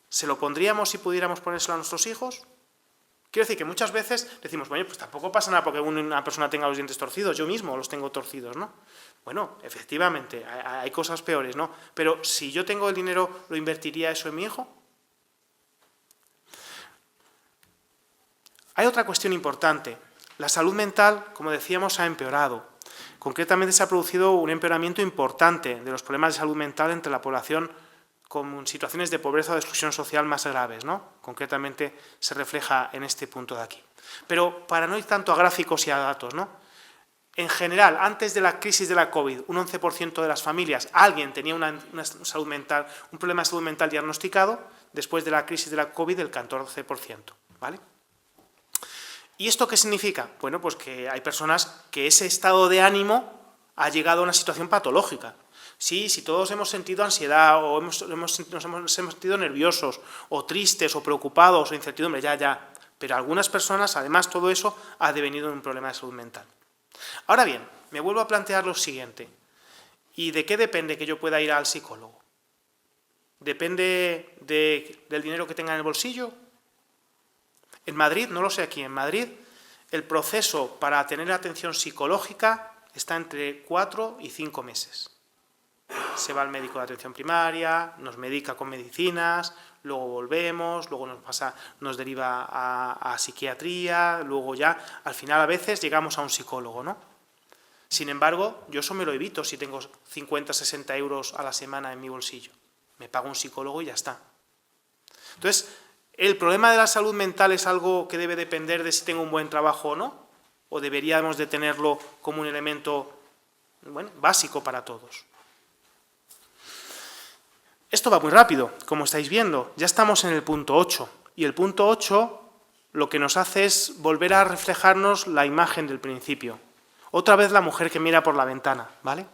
S2: ¿Se lo pondríamos si pudiéramos ponérselo a nuestros hijos? Quiero decir que muchas veces decimos, bueno, pues tampoco pasa nada porque una persona tenga los dientes torcidos, yo mismo los tengo torcidos, ¿no? Bueno, efectivamente, hay cosas peores, ¿no? Pero si yo tengo el dinero, ¿lo invertiría eso en mi hijo? Hay otra cuestión importante. La salud mental, como decíamos, ha empeorado. Concretamente se ha producido un empeoramiento importante de los problemas de salud mental entre la población con situaciones de pobreza o de exclusión social más graves, ¿no? Concretamente se refleja en este punto de aquí. Pero para no ir tanto a gráficos y a datos, ¿no? En general, antes de la crisis de la COVID, un 11% de las familias, alguien tenía una salud mental, un problema de salud mental diagnosticado, después de la crisis de la COVID, el 14%, ¿vale? ¿Y esto qué significa? Bueno, pues que hay personas que ese estado de ánimo ha llegado a una situación patológica. Sí, si todos hemos sentido ansiedad o nos hemos sentido nerviosos o tristes o preocupados o incertidumbre, ya. Pero algunas personas, además, todo eso ha devenido en un problema de salud mental. Ahora bien, me vuelvo a plantear lo siguiente. ¿Y de qué depende que yo pueda ir al psicólogo? ¿Depende del dinero que tenga en el bolsillo? En Madrid, no lo sé aquí, en Madrid el proceso para tener atención psicológica está entre 4 y 5 meses. Se va al médico de atención primaria, nos medica con medicinas, luego volvemos, luego nos deriva a psiquiatría, luego ya, al final a veces llegamos a un psicólogo, ¿no? Sin embargo, yo eso me lo evito si tengo 50, 60 euros a la semana en mi bolsillo. Me pago un psicólogo y ya está. Entonces, ¿el problema de la salud mental es algo que debe depender de si tengo un buen trabajo o no? ¿O deberíamos de tenerlo como un elemento, bueno, básico para todos? Esto va muy rápido, como estáis viendo. Ya estamos en el punto 8. Y el punto 8 lo que nos hace es volver a reflejarnos la imagen del principio. Otra vez la mujer que mira por la ventana, ¿vale?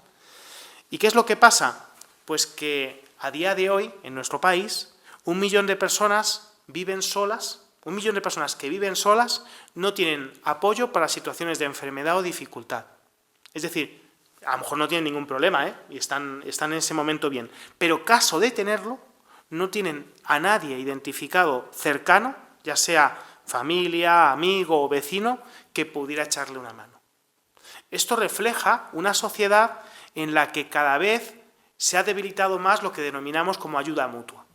S2: ¿Y qué es lo que pasa? Pues que a día de hoy, en nuestro país, 1 millón de personas viven solas, 1 millón de personas que viven solas no tienen apoyo para situaciones de enfermedad o dificultad. Es decir, a lo mejor no tienen ningún problema, y están en ese momento bien, pero caso de tenerlo, no tienen a nadie identificado cercano, ya sea familia, amigo o vecino, que pudiera echarle una mano. Esto refleja una sociedad en la que cada vez se ha debilitado más lo que denominamos como ayuda mutua.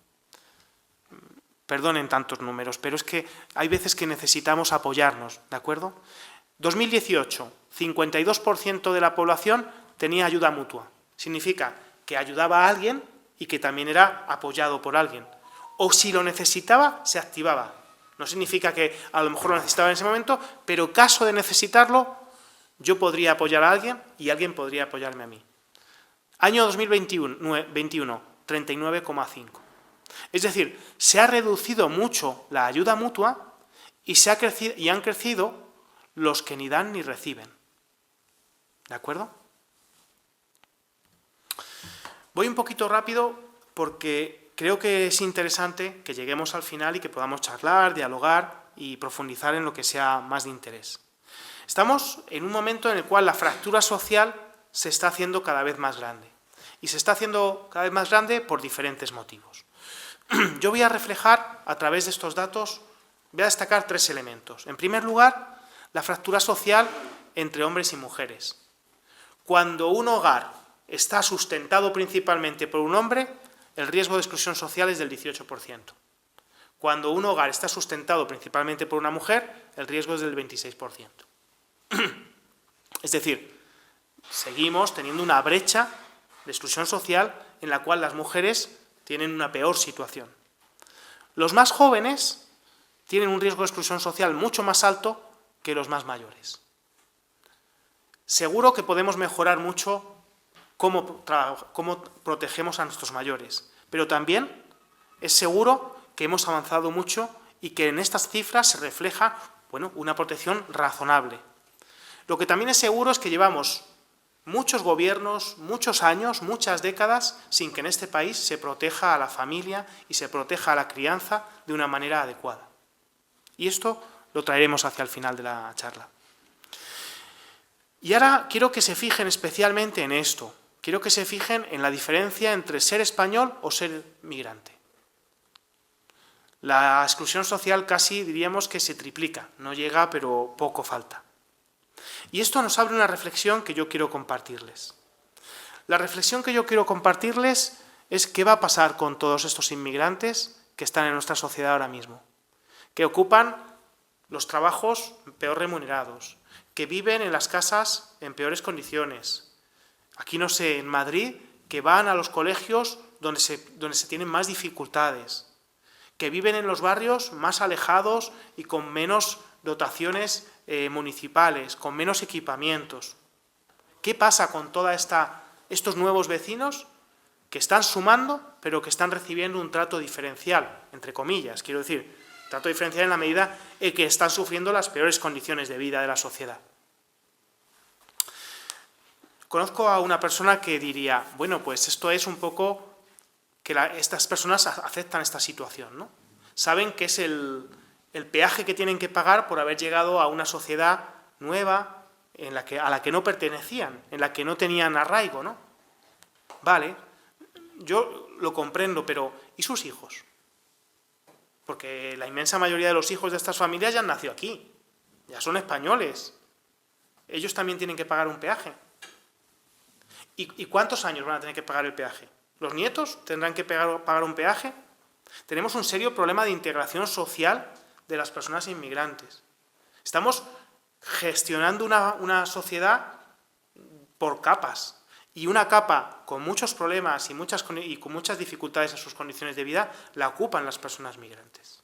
S2: Perdonen tantos números, pero es que hay veces que necesitamos apoyarnos, ¿de acuerdo? 2018, 52% de la población tenía ayuda mutua. Significa que ayudaba a alguien y que también era apoyado por alguien. O si lo necesitaba, se activaba. No significa que a lo mejor lo necesitaba en ese momento, pero caso de necesitarlo, yo podría apoyar a alguien y alguien podría apoyarme a mí. Año 2021, 39,5. Es decir, se ha reducido mucho la ayuda mutua y han crecido los que ni dan ni reciben. ¿De acuerdo? Voy un poquito rápido porque creo que es interesante que lleguemos al final y que podamos charlar, dialogar y profundizar en lo que sea más de interés. Estamos en un momento en el cual la fractura social se está haciendo cada vez más grande. Y se está haciendo cada vez más grande por diferentes motivos. Yo voy a reflejar, a través de estos datos, voy a destacar 3 elementos. En primer lugar, la fractura social entre hombres y mujeres. Cuando un hogar está sustentado principalmente por un hombre, el riesgo de exclusión social es del 18%. Cuando un hogar está sustentado principalmente por una mujer, el riesgo es del 26%. Es decir, seguimos teniendo una brecha de exclusión social en la cual las mujeres tienen una peor situación. Los más jóvenes tienen un riesgo de exclusión social mucho más alto que los más mayores. Seguro que podemos mejorar mucho cómo protegemos a nuestros mayores, pero también es seguro que hemos avanzado mucho y que en estas cifras se refleja, bueno, una protección razonable. Lo que también es seguro es que llevamos muchos gobiernos, muchos años, muchas décadas, sin que en este país se proteja a la familia y se proteja a la crianza de una manera adecuada. Y esto lo traeremos hacia el final de la charla. Y ahora quiero que se fijen especialmente en esto. Quiero que se fijen en la diferencia entre ser español o ser migrante. La exclusión social casi diríamos que se triplica, no llega, pero poco falta. Y esto nos abre una reflexión que yo quiero compartirles. La reflexión que yo quiero compartirles es qué va a pasar con todos estos inmigrantes que están en nuestra sociedad ahora mismo, que ocupan los trabajos peor remunerados, que viven en las casas en peores condiciones. Aquí no sé, en Madrid, que van a los colegios donde se tienen más dificultades, que viven en los barrios más alejados y con menos dotaciones municipales, con menos equipamientos. ¿Qué pasa con todos estos nuevos vecinos que están sumando, pero que están recibiendo un trato diferencial, entre comillas, quiero decir, trato diferencial en la medida en que están sufriendo las peores condiciones de vida de la sociedad? Conozco a una persona que diría, bueno, pues esto es un poco que estas personas aceptan esta situación, ¿no? Saben que es el peaje que tienen que pagar por haber llegado a una sociedad nueva a la que no pertenecían, en la que no tenían arraigo, ¿no? Vale, yo lo comprendo, pero ¿y sus hijos? Porque la inmensa mayoría de los hijos de estas familias ya han nacido aquí, ya son españoles. Ellos también tienen que pagar un peaje. ¿Y cuántos años van a tener que pagar el peaje? ¿Los nietos tendrán que pagar un peaje? Tenemos un serio problema de integración social de las personas inmigrantes. Estamos gestionando una sociedad por capas, y una capa con muchos problemas y con muchas dificultades en sus condiciones de vida la ocupan las personas migrantes.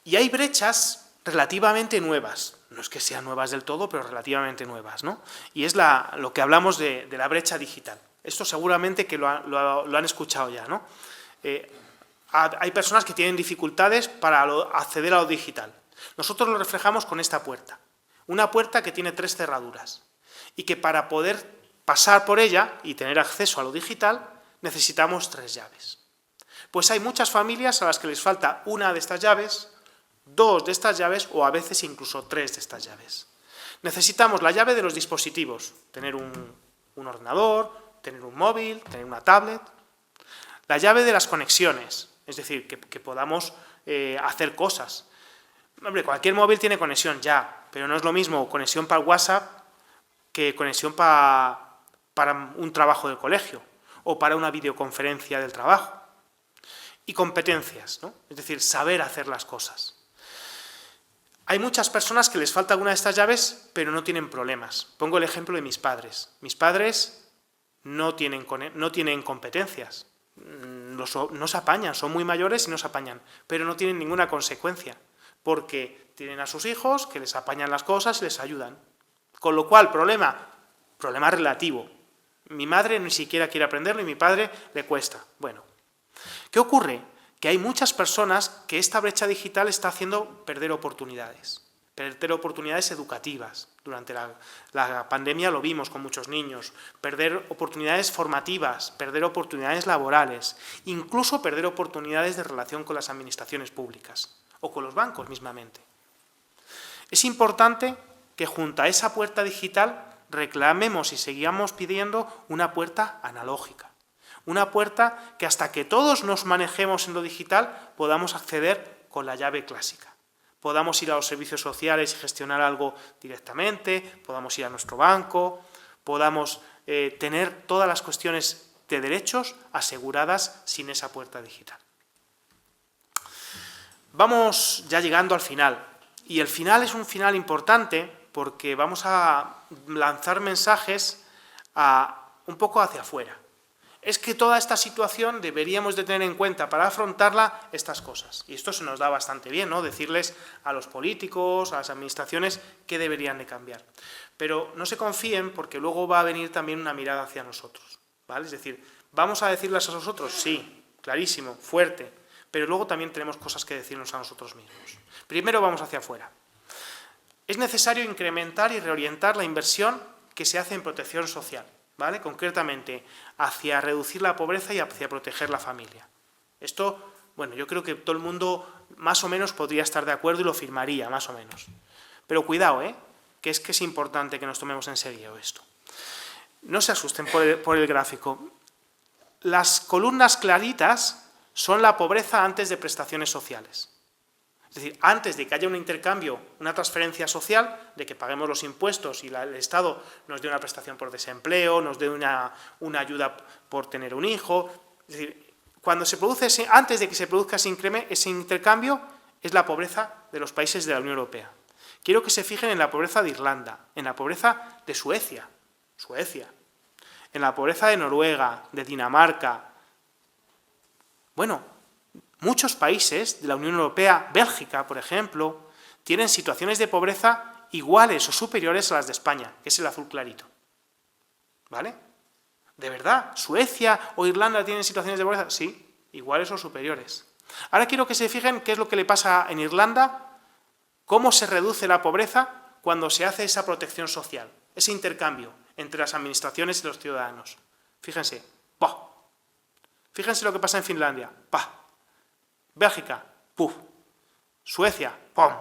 S2: Y hay brechas relativamente nuevas, no es que sean nuevas del todo, pero relativamente nuevas, ¿no? Y es lo que hablamos de la brecha digital. Esto seguramente que lo han escuchado ya, ¿no? Hay personas que tienen dificultades para acceder a lo digital. Nosotros lo reflejamos con esta puerta. Una puerta que tiene 3 cerraduras y que para poder pasar por ella y tener acceso a lo digital necesitamos 3 llaves. Pues hay muchas familias a las que les falta una de estas llaves, 2 de estas llaves o a veces incluso 3 de estas llaves. Necesitamos la llave de los dispositivos, tener un ordenador, tener un móvil, tener una tablet. La llave de las conexiones, es decir, que podamos hacer cosas. Hombre, cualquier móvil tiene conexión ya, pero no es lo mismo conexión para WhatsApp que conexión para un trabajo del colegio o para una videoconferencia del trabajo. Y competencias, ¿no? Es decir, saber hacer las cosas. Hay muchas personas que les falta alguna de estas llaves, pero no tienen problemas. Pongo el ejemplo de mis padres. Mis padres no tienen competencias. No se apañan, son muy mayores y no se apañan, pero no tienen ninguna consecuencia, porque tienen a sus hijos que les apañan las cosas y les ayudan. Con lo cual, problema relativo. Mi madre ni siquiera quiere aprenderlo y mi padre le cuesta. Bueno, ¿qué ocurre? Que hay muchas personas que esta brecha digital está haciendo perder oportunidades educativas. Durante la pandemia lo vimos con muchos niños, perder oportunidades formativas, perder oportunidades laborales, incluso perder oportunidades de relación con las administraciones públicas o con los bancos mismamente. Es importante que junto a esa puerta digital reclamemos y sigamos pidiendo una puerta analógica. Una puerta que hasta que todos nos manejemos en lo digital podamos acceder con la llave clásica. Podamos ir a los servicios sociales y gestionar algo directamente, podamos ir a nuestro banco, podamos tener todas las cuestiones de derechos aseguradas sin esa puerta digital. Vamos ya llegando al final. Y el final es un final importante porque vamos a lanzar mensajes un poco hacia afuera. Es que toda esta situación deberíamos de tener en cuenta para afrontarla estas cosas. Y esto se nos da bastante bien, ¿no? Decirles a los políticos, a las administraciones, qué deberían de cambiar. Pero no se confíen porque luego va a venir también una mirada hacia nosotros, ¿vale? Es decir, ¿vamos a decirles a nosotros? Sí, clarísimo, fuerte. Pero luego también tenemos cosas que decirnos a nosotros mismos. Primero vamos hacia afuera. Es necesario incrementar y reorientar la inversión que se hace en protección social, ¿vale? Concretamente, hacia reducir la pobreza y hacia proteger la familia. Esto, bueno, yo creo que todo el mundo más o menos podría estar de acuerdo y lo firmaría, más o menos. Pero cuidado, que es importante que nos tomemos en serio esto. No se asusten por el gráfico. Las columnas claritas son la pobreza antes de prestaciones sociales. Es decir, antes de que haya un intercambio, una transferencia social, de que paguemos los impuestos y el Estado nos dé una prestación por desempleo, nos dé una ayuda por tener un hijo. Es decir, antes de que se produzca ese intercambio, es la pobreza de los países de la Unión Europea. Quiero que se fijen en la pobreza de Irlanda, en la pobreza de Suecia, en la pobreza de Noruega, de Dinamarca. Bueno, muchos países de la Unión Europea, Bélgica, por ejemplo, tienen situaciones de pobreza iguales o superiores a las de España, que es el azul clarito. ¿Vale? ¿De verdad? ¿Suecia o Irlanda tienen situaciones de pobreza? Sí, iguales o superiores. Ahora quiero que se fijen qué es lo que le pasa en Irlanda, cómo se reduce la pobreza cuando se hace esa protección social, ese intercambio entre las administraciones y los ciudadanos. Fíjense. ¡Bah! Fíjense lo que pasa en Finlandia. ¡Pah! Bélgica. ¡Puf! Suecia. ¡Pum!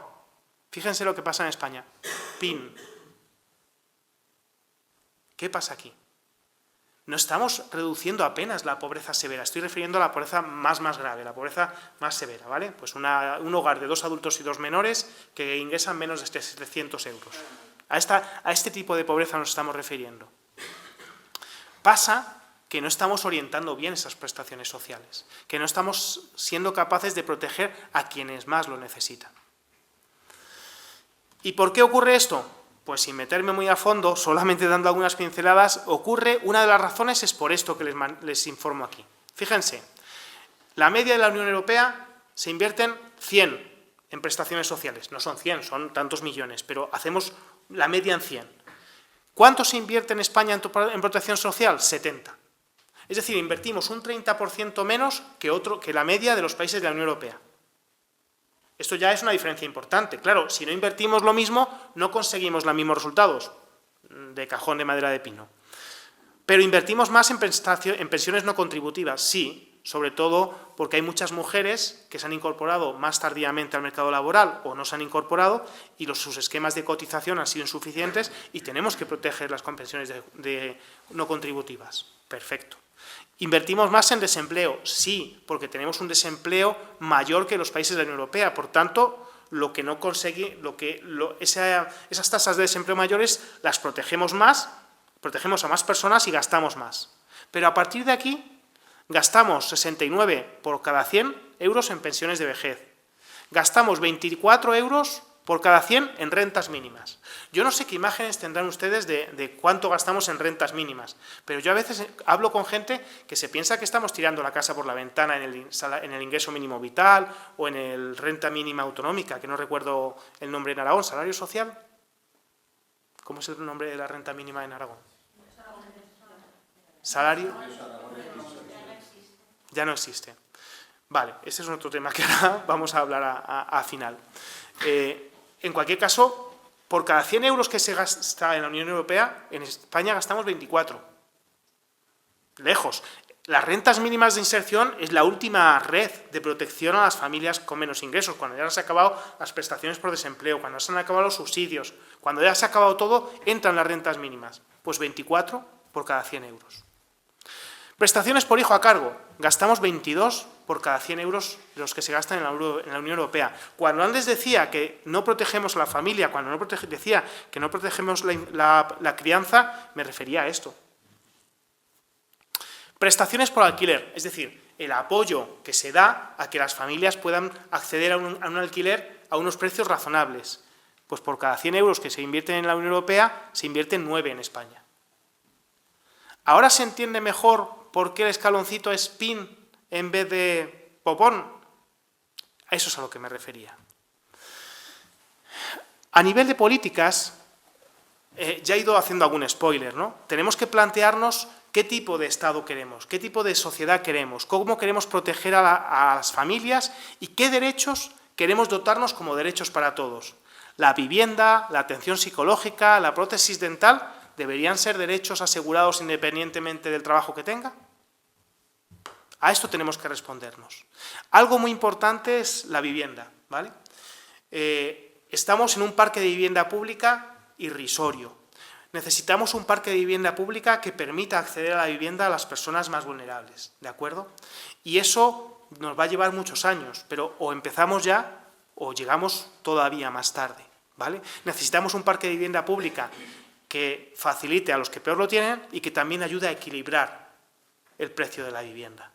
S2: Fíjense lo que pasa en España. ¡Pin! ¿Qué pasa aquí? No estamos reduciendo apenas la pobreza severa. Estoy refiriendo a la pobreza más grave, la pobreza más severa, ¿vale? Pues un hogar de 2 adultos y 2 menores que ingresan menos de 700 euros. A este tipo de pobreza nos estamos refiriendo. Pasa que no estamos orientando bien esas prestaciones sociales, que no estamos siendo capaces de proteger a quienes más lo necesitan. ¿Y por qué ocurre esto? Pues sin meterme muy a fondo, solamente dando algunas pinceladas, una de las razones es por esto que les informo aquí. Fíjense, la media de la Unión Europea se invierten 100 en prestaciones sociales. No son 100, son tantos millones, pero hacemos la media en 100. ¿Cuánto se invierte en España en protección social? 70. Es decir, invertimos un 30% menos que la media de los países de la Unión Europea. Esto ya es una diferencia importante. Claro, si no invertimos lo mismo, no conseguimos los mismos resultados, de cajón de madera de pino. Pero invertimos más en pensiones no contributivas, sí, sobre todo porque hay muchas mujeres que se han incorporado más tardíamente al mercado laboral o no se han incorporado y sus esquemas de cotización han sido insuficientes y tenemos que proteger las pensiones no contributivas. Perfecto. ¿Invertimos más en desempleo? Sí, porque tenemos un desempleo mayor que los países de la Unión Europea. Por tanto, esas tasas de desempleo mayores las protegemos más, protegemos a más personas y gastamos más. Pero a partir de aquí, gastamos 69 por cada 100 euros en pensiones de vejez. Gastamos 24 euros por cada 100 en rentas mínimas. Yo no sé qué imágenes tendrán ustedes de cuánto gastamos en rentas mínimas, pero yo a veces hablo con gente que se piensa que estamos tirando la casa por la ventana en el ingreso mínimo vital o en el renta mínima autonómica, que no recuerdo el nombre en Aragón, ¿salario social? ¿Cómo es el nombre de la renta mínima en Aragón? ¿Salario? Ya no existe. Vale, ese es otro tema que ahora vamos a hablar a final. En cualquier caso, por cada 100 euros que se gasta en la Unión Europea, en España gastamos 24. Lejos. Las rentas mínimas de inserción es la última red de protección a las familias con menos ingresos, cuando ya se han acabado las prestaciones por desempleo, cuando se han acabado los subsidios, cuando ya se ha acabado todo, entran las rentas mínimas. Pues 24 por cada 100 euros. Prestaciones por hijo a cargo, gastamos 22 por cada 100 euros de los que se gastan en la Unión Europea. Cuando antes decía que no protegemos a la familia, cuando decía que no protegemos la crianza, me refería a esto. Prestaciones por alquiler, es decir, el apoyo que se da a que las familias puedan acceder a un alquiler a unos precios razonables. Pues por cada 100 euros que se invierten en la Unión Europea, se invierten 9 en España. ¿Ahora se entiende mejor por qué el escaloncito es pin en vez de popón? A eso es a lo que me refería. A nivel de políticas, ya he ido haciendo algún spoiler, ¿no? Tenemos que plantearnos qué tipo de Estado queremos, qué tipo de sociedad queremos, cómo queremos proteger a las familias y qué derechos queremos dotarnos como derechos para todos. La vivienda, la atención psicológica, la prótesis dental, ¿deberían ser derechos asegurados independientemente del trabajo que tenga? A esto tenemos que respondernos. Algo muy importante es la vivienda, ¿vale? Estamos en un parque de vivienda pública irrisorio. Necesitamos un parque de vivienda pública que permita acceder a la vivienda a las personas más vulnerables, ¿de acuerdo? Y eso nos va a llevar muchos años, pero o empezamos ya o llegamos todavía más tarde, ¿vale? Necesitamos un parque de vivienda pública que facilite a los que peor lo tienen y que también ayude a equilibrar el precio de la vivienda.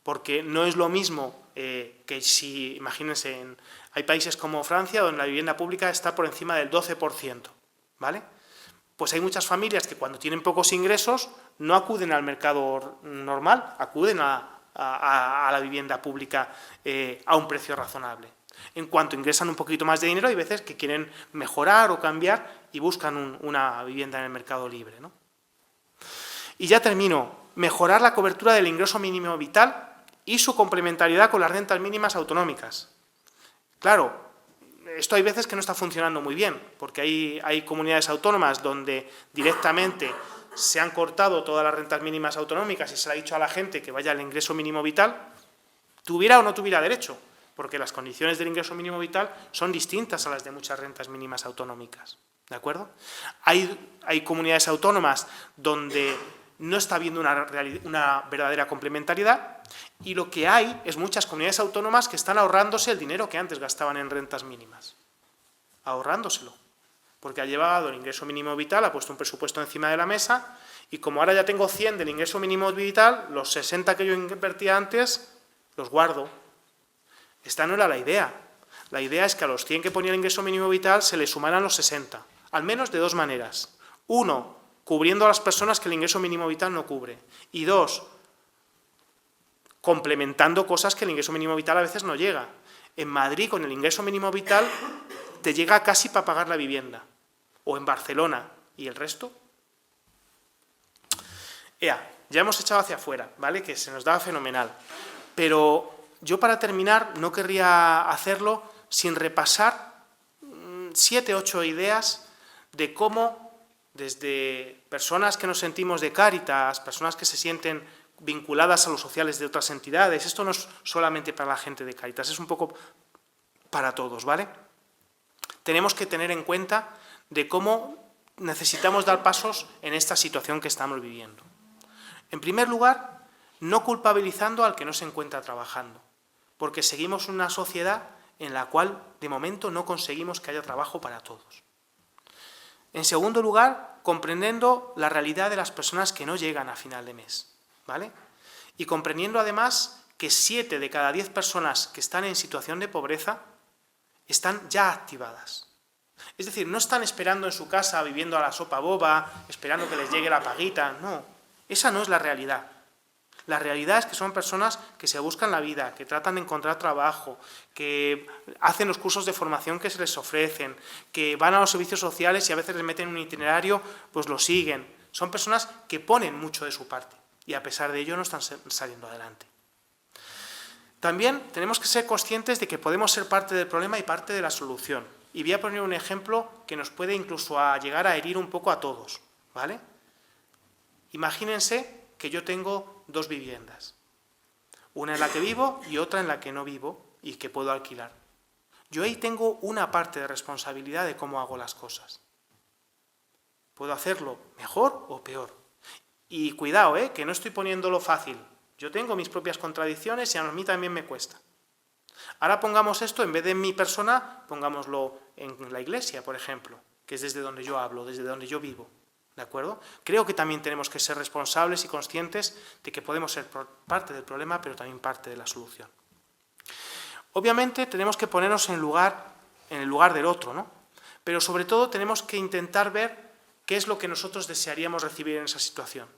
S2: Porque no es lo mismo que si, imagínense, hay países como Francia donde la vivienda pública está por encima del 12%, ¿vale? Pues hay muchas familias que cuando tienen pocos ingresos no acuden al mercado normal, acuden a la vivienda pública a un precio razonable. En cuanto ingresan un poquito más de dinero, hay veces que quieren mejorar o cambiar y buscan una vivienda en el mercado libre, ¿no? Y ya termino. Mejorar la cobertura del ingreso mínimo vital y su complementariedad con las rentas mínimas autonómicas. Claro, esto hay veces que no está funcionando muy bien, porque hay comunidades autónomas donde directamente se han cortado todas las rentas mínimas autonómicas y se le ha dicho a la gente que vaya al ingreso mínimo vital, tuviera o no tuviera derecho, porque las condiciones del ingreso mínimo vital son distintas a las de muchas rentas mínimas autonómicas, ¿de acuerdo? Hay comunidades autónomas donde no está habiendo una verdadera complementariedad y lo que hay es muchas comunidades autónomas que están ahorrándose el dinero que antes gastaban en rentas mínimas. Ahorrándoselo. Porque ha llevado el ingreso mínimo vital, ha puesto un presupuesto encima de la mesa y como ahora ya tengo 100 del ingreso mínimo vital, los 60 que yo invertía antes los guardo. Esta no era la idea. La idea es que a los 100 que ponía el ingreso mínimo vital se le sumaran los 60. Al menos de dos maneras. Uno, cubriendo a las personas que el ingreso mínimo vital no cubre. Y dos, complementando cosas que el ingreso mínimo vital a veces no llega. En Madrid, con el ingreso mínimo vital, te llega casi para pagar la vivienda. O en Barcelona. ¿Y el resto? Ya hemos echado hacia afuera, ¿vale? Que se nos da fenomenal. Pero yo, para terminar, no querría hacerlo sin repasar 7 u 8 ideas de cómo, desde personas que nos sentimos de Cáritas, personas que se sienten vinculadas a los sociales de otras entidades, esto no es solamente para la gente de Cáritas, es un poco para todos, ¿vale? Tenemos que tener en cuenta de cómo necesitamos dar pasos en esta situación que estamos viviendo. En primer lugar, no culpabilizando al que no se encuentra trabajando, porque seguimos una sociedad en la cual, de momento, no conseguimos que haya trabajo para todos. En segundo lugar, comprendiendo la realidad de las personas que no llegan a final de mes, ¿vale? Y comprendiendo además que 7 de cada 10 personas que están en situación de pobreza están ya activadas. Es decir, no están esperando en su casa, viviendo a la sopa boba, esperando que les llegue la paguita, no. Esa no es la realidad. La realidad es que son personas que se buscan la vida, que tratan de encontrar trabajo, que hacen los cursos de formación que se les ofrecen, que van a los servicios sociales y a veces les meten un itinerario, pues lo siguen. Son personas que ponen mucho de su parte y a pesar de ello no están saliendo adelante. También tenemos que ser conscientes de que podemos ser parte del problema y parte de la solución. Y voy a poner un ejemplo que nos puede incluso llegar a herir un poco a todos, ¿vale? Imagínense que yo tengo 2 viviendas. Una en la que vivo y otra en la que no vivo y que puedo alquilar. Yo ahí tengo una parte de responsabilidad de cómo hago las cosas. Puedo hacerlo mejor o peor. Y cuidado, que no estoy poniéndolo fácil. Yo tengo mis propias contradicciones y a mí también me cuesta. Ahora pongamos esto, en vez de en mi persona, pongámoslo en la iglesia, por ejemplo, que es desde donde yo hablo, desde donde yo vivo. ¿De acuerdo? Creo que también tenemos que ser responsables y conscientes de que podemos ser parte del problema, pero también parte de la solución. Obviamente tenemos que ponernos en el lugar del otro, ¿no? Pero sobre todo tenemos que intentar ver qué es lo que nosotros desearíamos recibir en esa situación.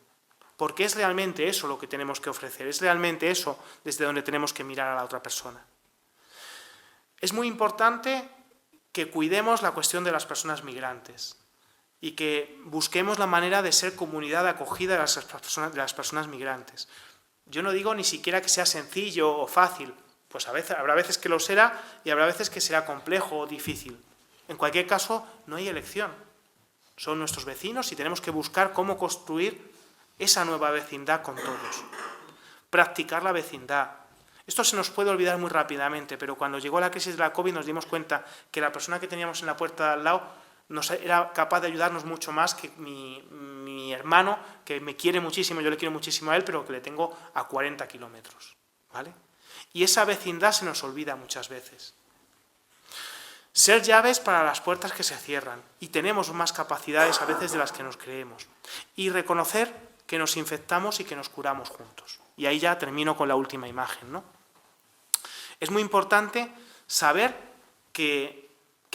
S2: Porque es realmente eso lo que tenemos que ofrecer, es realmente eso desde donde tenemos que mirar a la otra persona. Es muy importante que cuidemos la cuestión de las personas migrantes y que busquemos la manera de ser comunidad de acogida de las personas migrantes. Yo no digo ni siquiera que sea sencillo o fácil, pues habrá veces que lo será y habrá veces que será complejo o difícil. En cualquier caso, no hay elección. Son nuestros vecinos y tenemos que buscar cómo construir esa nueva vecindad con todos. Practicar la vecindad. Esto se nos puede olvidar muy rápidamente, pero cuando llegó la crisis de la COVID nos dimos cuenta que la persona que teníamos en la puerta de al lado era capaz de ayudarnos mucho más que mi hermano, que me quiere muchísimo, yo le quiero muchísimo a él, pero que le tengo a 40 kilómetros. ¿Vale? Y esa vecindad se nos olvida muchas veces. Ser llaves para las puertas que se cierran, y tenemos más capacidades a veces de las que nos creemos. Y reconocer que nos infectamos y que nos curamos juntos. Y ahí ya termino con la última imagen, ¿no? Es muy importante saber que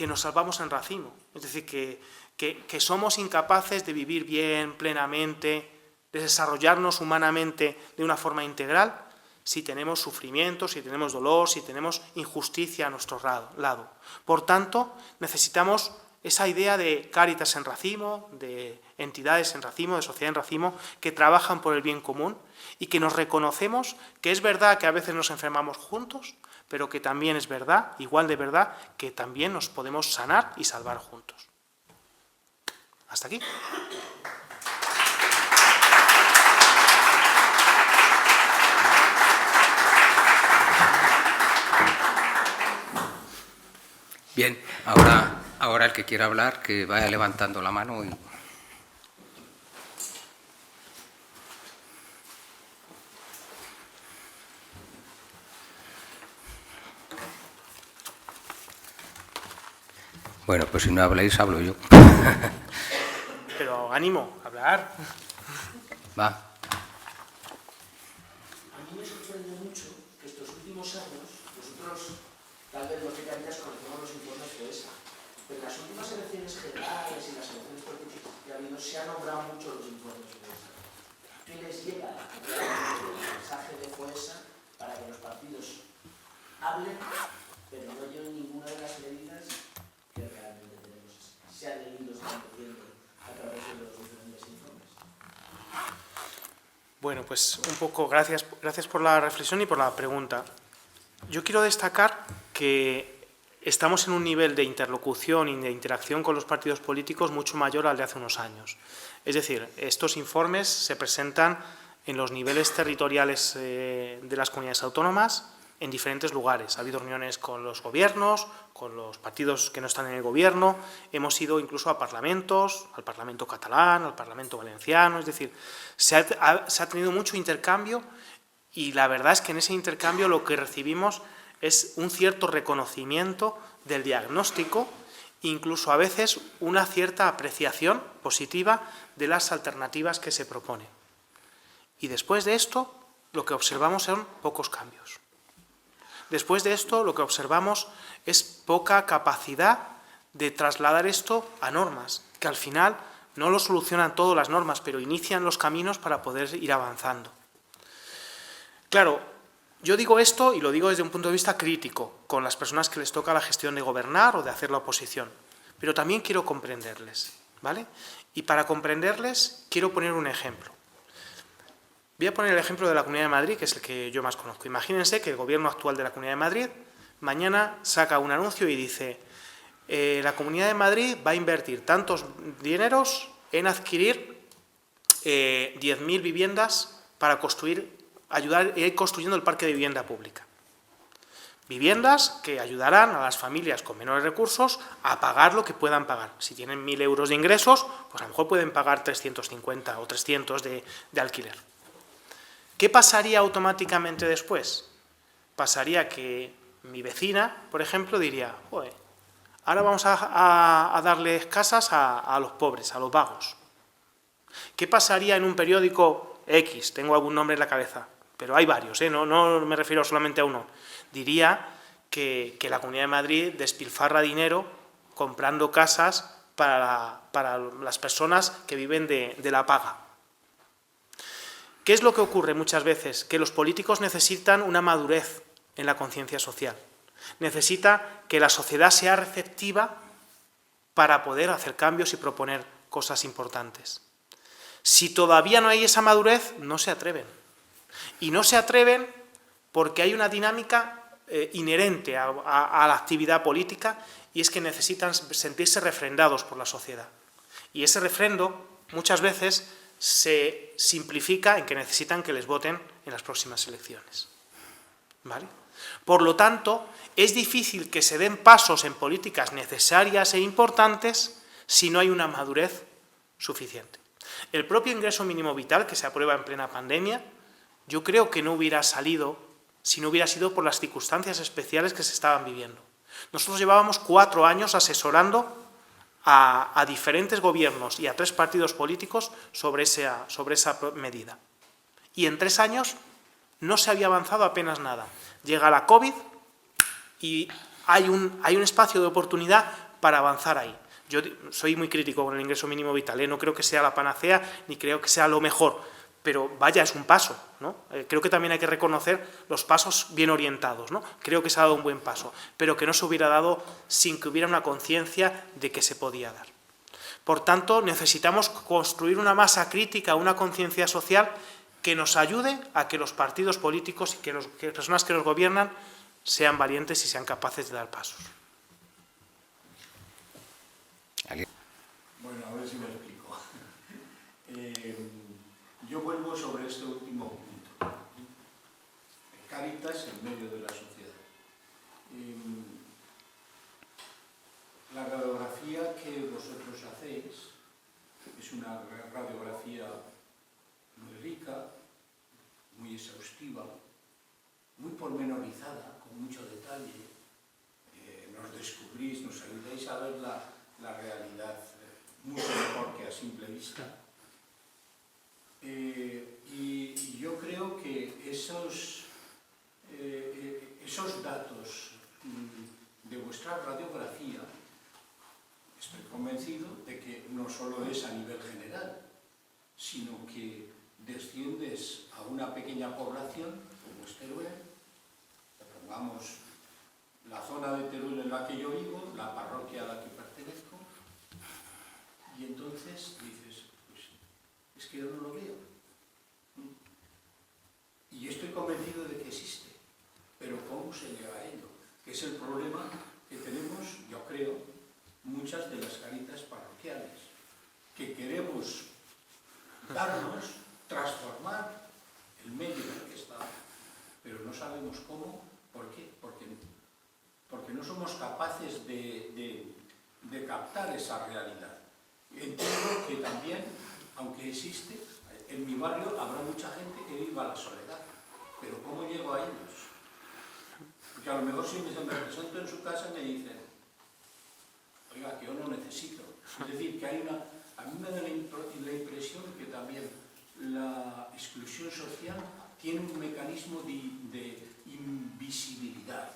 S2: nos salvamos en racimo, es decir, que somos incapaces de vivir bien, plenamente, de desarrollarnos humanamente de una forma integral, si tenemos sufrimiento, si tenemos dolor, si tenemos injusticia a nuestro lado. Por tanto, necesitamos esa idea de Cáritas en racimo, de entidades en racimo, de sociedad en racimo, que trabajan por el bien común y que nos reconocemos que es verdad que a veces nos enfermamos juntos, pero que también es verdad, igual de verdad, que también nos podemos sanar y salvar juntos. Hasta aquí.
S1: Bien, ahora el que quiera hablar, que vaya levantando la mano. Bueno, pues si no habláis, hablo yo.
S2: Pero ánimo, hablar.
S1: Va.
S3: A mí me sorprende mucho que estos últimos años, nosotros, tal vez los que Cáritas conocemos los informes FOESA, pero en las últimas elecciones generales y las elecciones políticas que ha habido, se han nombrado mucho los informes FOESA. ¿Qué les llega el mensaje de FOESA para que los partidos hablen, pero no lleven ninguna de las medidas que realmente tenemos? Se han leído, se han haciendo a través de los diferentes informes.
S2: Bueno, pues un poco, gracias por la reflexión y por la pregunta. Yo quiero destacar que estamos en un nivel de interlocución y de interacción con los partidos políticos mucho mayor al de hace unos años. Es decir, estos informes se presentan en los niveles territoriales de las comunidades autónomas en diferentes lugares. Ha habido reuniones con los gobiernos, con los partidos que no están en el gobierno, hemos ido incluso a parlamentos, al Parlamento catalán, al Parlamento valenciano, es decir, se ha tenido mucho intercambio y la verdad es que en ese intercambio lo que recibimos es un cierto reconocimiento del diagnóstico, incluso a veces una cierta apreciación positiva de las alternativas que se proponen. Y después de esto, lo que observamos son pocos cambios. Después de esto, lo que observamos es poca capacidad de trasladar esto a normas, que al final no lo solucionan todas las normas, pero inician los caminos para poder ir avanzando. Claro, yo digo esto y lo digo desde un punto de vista crítico, con las personas que les toca la gestión de gobernar o de hacer la oposición, pero también quiero comprenderles, ¿vale? Y para comprenderles quiero poner un ejemplo. Voy a poner el ejemplo de la Comunidad de Madrid, que es el que yo más conozco. Imagínense que el gobierno actual de la Comunidad de Madrid mañana saca un anuncio y dice la Comunidad de Madrid va a invertir tantos dineros en adquirir 10.000 viviendas para ayudar a ir construyendo el parque de vivienda pública. Viviendas que ayudarán a las familias con menores recursos a pagar lo que puedan pagar. Si tienen 1.000 euros de ingresos, pues a lo mejor pueden pagar 350 o 300 de alquiler. ¿Qué pasaría automáticamente después? Pasaría que mi vecina, por ejemplo, diría: joder, ahora vamos a darles casas a los pobres, a los vagos. ¿Qué pasaría en un periódico X? Tengo algún nombre en la cabeza, pero hay varios, no me refiero solamente a uno. Diría que la Comunidad de Madrid despilfarra dinero comprando casas para las personas que viven de la paga. ¿Qué es lo que ocurre muchas veces? Que los políticos necesitan una madurez en la conciencia social. Necesita que la sociedad sea receptiva para poder hacer cambios y proponer cosas importantes. Si todavía no hay esa madurez, no se atreven. Y no se atreven porque hay una dinámica inherente a la actividad política, y es que necesitan sentirse refrendados por la sociedad. Y ese refrendo muchas veces se simplifica en que necesitan que les voten en las próximas elecciones. ¿Vale? Por lo tanto, es difícil que se den pasos en políticas necesarias e importantes si no hay una madurez suficiente. El propio ingreso mínimo vital, que se aprueba en plena pandemia, yo creo que no hubiera salido si no hubiera sido por las circunstancias especiales que se estaban viviendo. Nosotros llevábamos 4 años asesorando a diferentes gobiernos y a 3 partidos políticos sobre esa medida. Y en 3 años no se había avanzado apenas nada. Llega la COVID y hay un espacio de oportunidad para avanzar ahí. Yo soy muy crítico con el ingreso mínimo vital, no creo que sea la panacea ni creo que sea lo mejor, pero vaya, es un paso, ¿no? Creo que también hay que reconocer los pasos bien orientados, ¿no? Creo que se ha dado un buen paso, pero que no se hubiera dado sin que hubiera una conciencia de que se podía dar. Por tanto, necesitamos construir una masa crítica, una conciencia social que nos ayude a que los partidos políticos y que las personas que nos gobiernan sean valientes y sean capaces de dar pasos.
S4: Bueno, a ver si me explico. Yo vuelvo sobre este último punto. Cáritas en medio de la sociedad. La radiografía que vosotros hacéis es una radiografía muy rica, muy exhaustiva, muy pormenorizada, con mucho detalle. Nos descubrís, nos ayudáis a ver la realidad mucho mejor que a simple vista. Y yo creo que esos datos de vuestra radiografía, estoy convencido de que no solo es a nivel general, sino que desciendes a una pequeña población como es Teruel, pongamos la zona de Teruel en la que yo vivo, la parroquia a la que pertenezco, y entonces dices, pues es que yo no lo veo. Y estoy convencido de que existe, pero ¿cómo se llega a ello? Que es el problema que tenemos, yo creo, muchas de las caritas parroquiales, que queremos darnos, transformar el medio en el que estamos, pero no sabemos cómo. ¿Por qué? Porque no somos capaces de captar esa realidad. Entiendo que también, aunque existe, en mi barrio habrá mucha gente que viva la soledad, pero ¿cómo llego a ellos? Porque a lo mejor si me presento en su casa me dicen, oiga, que yo no necesito. Es decir, que hay a mí me da la impresión que también la exclusión social tiene un mecanismo de invisibilidad,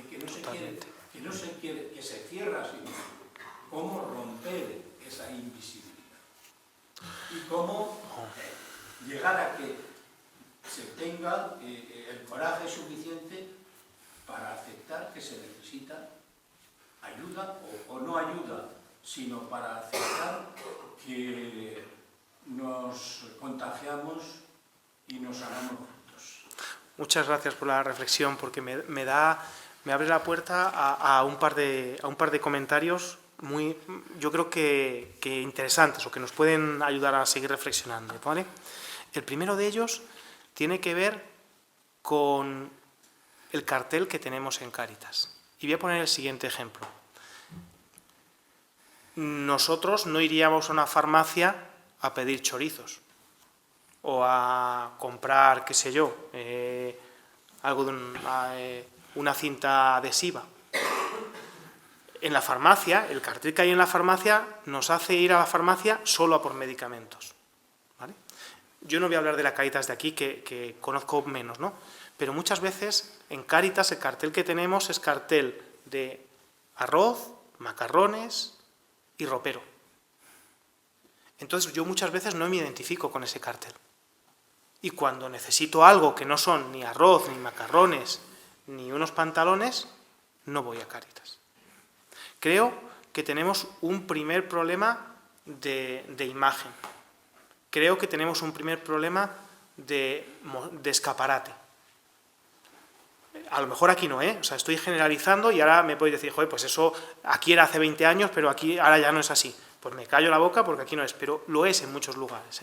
S4: que no se quiere, que se cierra, sino cómo romper esa invisibilidad y cómo llegar a que se tenga el coraje suficiente para aceptar que se necesita ayuda o no ayuda, sino para aceptar que nos contagiamos y nos sanamos juntos.
S2: Muchas gracias por la reflexión, porque me abre la puerta a un par de comentarios muy, yo creo que interesantes o que nos pueden ayudar a seguir reflexionando, ¿vale? El primero de ellos tiene que ver con el cartel que tenemos en Cáritas. Y voy a poner el siguiente ejemplo. Nosotros no iríamos a una farmacia a pedir chorizos o a comprar, qué sé yo, algo de una cinta adhesiva. En la farmacia, el cartel que hay en la farmacia nos hace ir a la farmacia solo a por medicamentos, ¿vale? Yo no voy a hablar de la Cáritas de aquí, que conozco menos, ¿no? Pero muchas veces en Cáritas el cartel que tenemos es cartel de arroz, macarrones y ropero. Entonces yo muchas veces no me identifico con ese cartel. Y cuando necesito algo que no son ni arroz, ni macarrones, ni unos pantalones, no voy a Cáritas. Creo que tenemos un primer problema de imagen. Creo que tenemos un primer problema de escaparate. A lo mejor aquí no, O sea, estoy generalizando y ahora me podéis decir, joder, pues eso aquí era hace 20 años, pero aquí ahora ya no es así. Pues me callo la boca porque aquí no es, pero lo es en muchos lugares,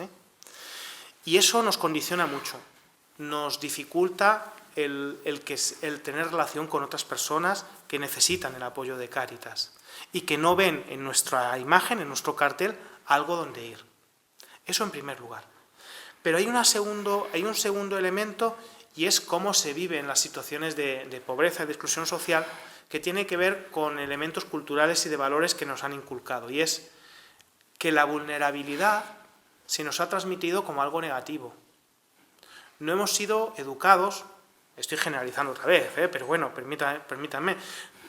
S2: Y eso nos condiciona mucho, nos dificulta el tener relación con otras personas que necesitan el apoyo de Cáritas y que no ven en nuestra imagen, en nuestro cartel, algo donde ir. Eso en primer lugar. Pero hay un segundo elemento, y es cómo se vive en las situaciones de pobreza y de exclusión social, que tiene que ver con elementos culturales y de valores que nos han inculcado, y es que la vulnerabilidad se nos ha transmitido como algo negativo. No hemos sido educados, estoy generalizando otra vez, pero bueno, permítanme,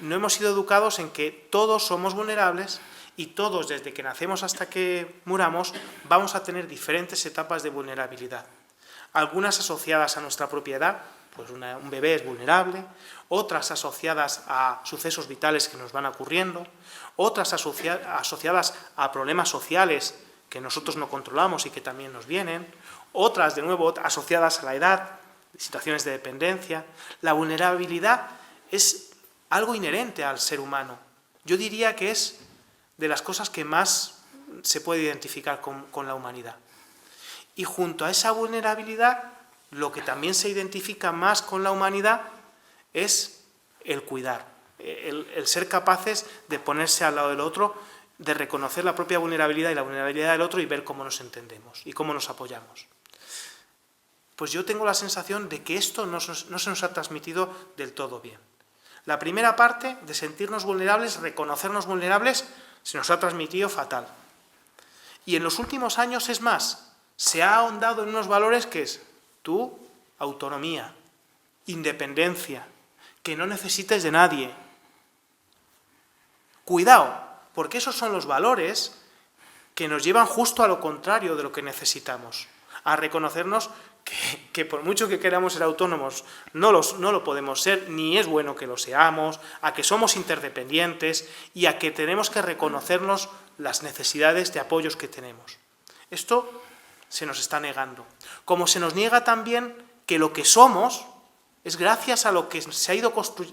S2: no hemos sido educados en que todos somos vulnerables y todos, desde que nacemos hasta que muramos, vamos a tener diferentes etapas de vulnerabilidad. Algunas asociadas a nuestra propiedad, pues un bebé es vulnerable, otras asociadas a sucesos vitales que nos van ocurriendo, otras asociadas a problemas sociales que nosotros no controlamos y que también nos vienen, otras, de nuevo, asociadas a la edad, situaciones de dependencia. La vulnerabilidad es algo inherente al ser humano. Yo diría que es de las cosas que más se puede identificar con la humanidad. Y junto a esa vulnerabilidad, lo que también se identifica más con la humanidad es el cuidar, el ser capaces de ponerse al lado del otro, de reconocer la propia vulnerabilidad y la vulnerabilidad del otro y ver cómo nos entendemos y cómo nos apoyamos. Pues yo tengo la sensación de que esto no se nos ha transmitido del todo bien. La primera parte, de sentirnos vulnerables, reconocernos vulnerables, se nos ha transmitido fatal. Y en los últimos años, es más, se ha ahondado en unos valores que es tu autonomía, independencia, que no necesites de nadie. Cuidado, porque esos son los valores que nos llevan justo a lo contrario de lo que necesitamos, a reconocernos que por mucho que queramos ser autónomos, no lo podemos ser, ni es bueno que lo seamos, a que somos interdependientes y a que tenemos que reconocernos las necesidades de apoyos que tenemos. Esto se nos está negando. Como se nos niega también que lo que somos es gracias a lo que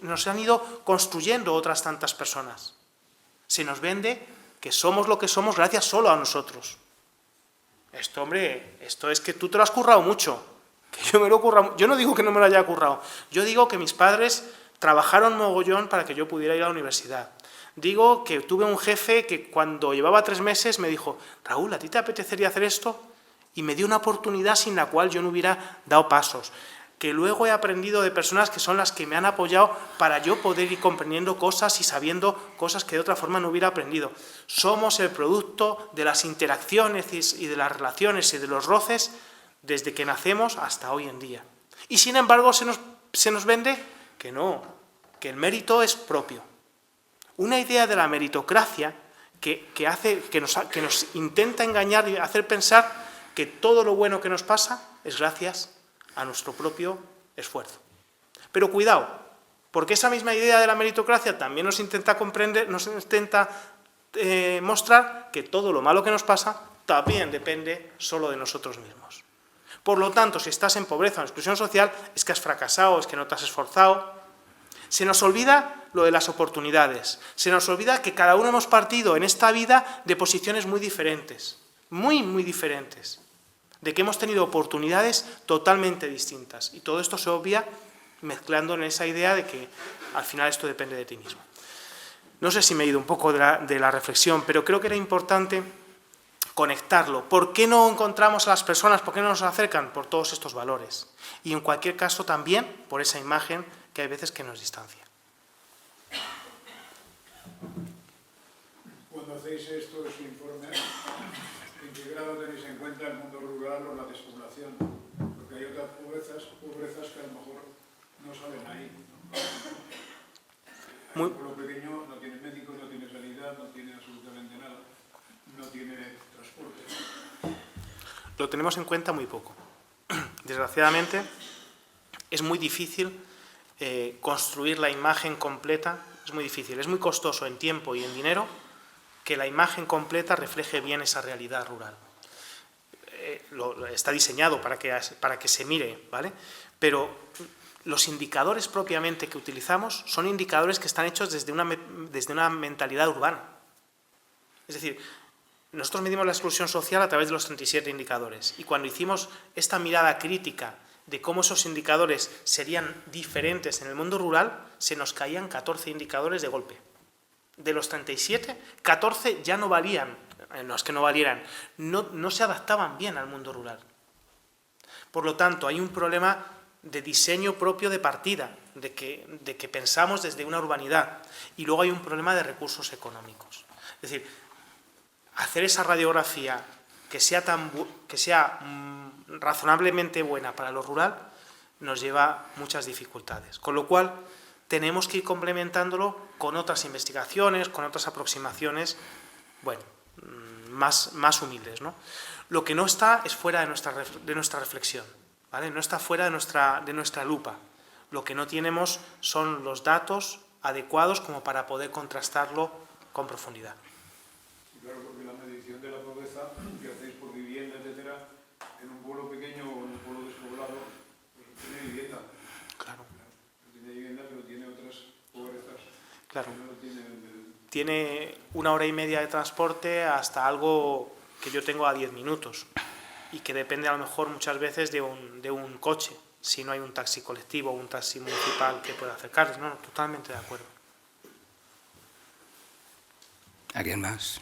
S2: nos han ido construyendo otras tantas personas. Se nos vende que somos lo que somos gracias solo a nosotros. Esto, hombre, esto es que tú te lo has currado mucho. Que yo me lo he currado. Yo no digo que no me lo haya currado. Yo digo que mis padres trabajaron mogollón para que yo pudiera ir a la universidad. Digo que tuve un jefe que cuando llevaba 3 meses me dijo, Raúl, ¿a ti te apetecería hacer esto? Y me dio una oportunidad sin la cual yo no hubiera dado pasos. Que luego he aprendido de personas que son las que me han apoyado para yo poder ir comprendiendo cosas y sabiendo cosas que de otra forma no hubiera aprendido. Somos el producto de las interacciones y de las relaciones y de los roces desde que nacemos hasta hoy en día. Y sin embargo se nos vende que no, que el mérito es propio. Una idea de la meritocracia que nos intenta engañar y hacer pensar que todo lo bueno que nos pasa es gracias a nuestro propio esfuerzo. Pero cuidado, porque esa misma idea de la meritocracia también nos intenta mostrar que todo lo malo que nos pasa también depende solo de nosotros mismos. Por lo tanto, si estás en pobreza o en exclusión social, es que has fracasado, es que no te has esforzado. Se nos olvida lo de las oportunidades, se nos olvida que cada uno hemos partido en esta vida de posiciones muy diferentes, muy, muy diferentes. de que hemos tenido oportunidades totalmente distintas. Y todo esto se obvia mezclando en esa idea de que al final esto depende de ti mismo. No sé si me he ido un poco de la reflexión, pero creo que era importante conectarlo. ¿Por qué no encontramos a las personas? ¿Por qué no nos acercan? Por todos estos valores. Y en cualquier caso también por esa imagen que hay veces que nos distancia.
S5: Cuando hacéis estos informes, ¿en qué grado tenéis en cuenta el mundo rural o la despoblación? Porque hay otras pobrezas que a lo mejor no salen ahí, ¿no?
S2: Muy...
S5: Un pueblo pequeño no tiene médicos, no tiene sanidad, no tiene absolutamente nada, no tiene transporte.
S2: Lo tenemos en cuenta muy poco. Desgraciadamente, es muy difícil construir la imagen completa, es muy difícil, es muy costoso en tiempo y en dinero que la imagen completa refleje bien esa realidad rural. Está diseñado para que se mire, ¿vale? Pero los indicadores propiamente que utilizamos son indicadores que están hechos desde una mentalidad urbana. Es decir, nosotros medimos la exclusión social a través de los 37 indicadores y cuando hicimos esta mirada crítica de cómo esos indicadores serían diferentes en el mundo rural, se nos caían 14 indicadores de golpe. De los 37, 14 ya no valían, no es que no valieran, no se adaptaban bien al mundo rural. Por lo tanto, hay un problema de diseño propio de partida, de que pensamos desde una urbanidad, y luego hay un problema de recursos económicos. Es decir, hacer esa radiografía que sea razonablemente buena para lo rural nos lleva muchas dificultades. Con lo cual, tenemos que ir complementándolo con otras investigaciones, con otras aproximaciones, bueno, más humildes, ¿no? Lo que no está es fuera de nuestra reflexión, ¿vale? No está fuera de nuestra lupa. Lo que no tenemos son los datos adecuados como para poder contrastarlo con profundidad.
S5: Claro, porque la medición de la pobreza que hacéis por vivienda, etcétera, en un pueblo pequeño o en un pueblo despoblado, pues tiene vivienda.
S2: Claro.
S5: Tiene vivienda, pero tiene otras pobrezas.
S2: Claro.
S5: Que no tienen
S2: Tiene 1 hora y media de transporte hasta algo que yo tengo a 10 minutos y que depende a lo mejor muchas veces de un coche, si no hay un taxi colectivo o un taxi municipal que pueda acercarles. No, totalmente de acuerdo.
S1: ¿Alguien más?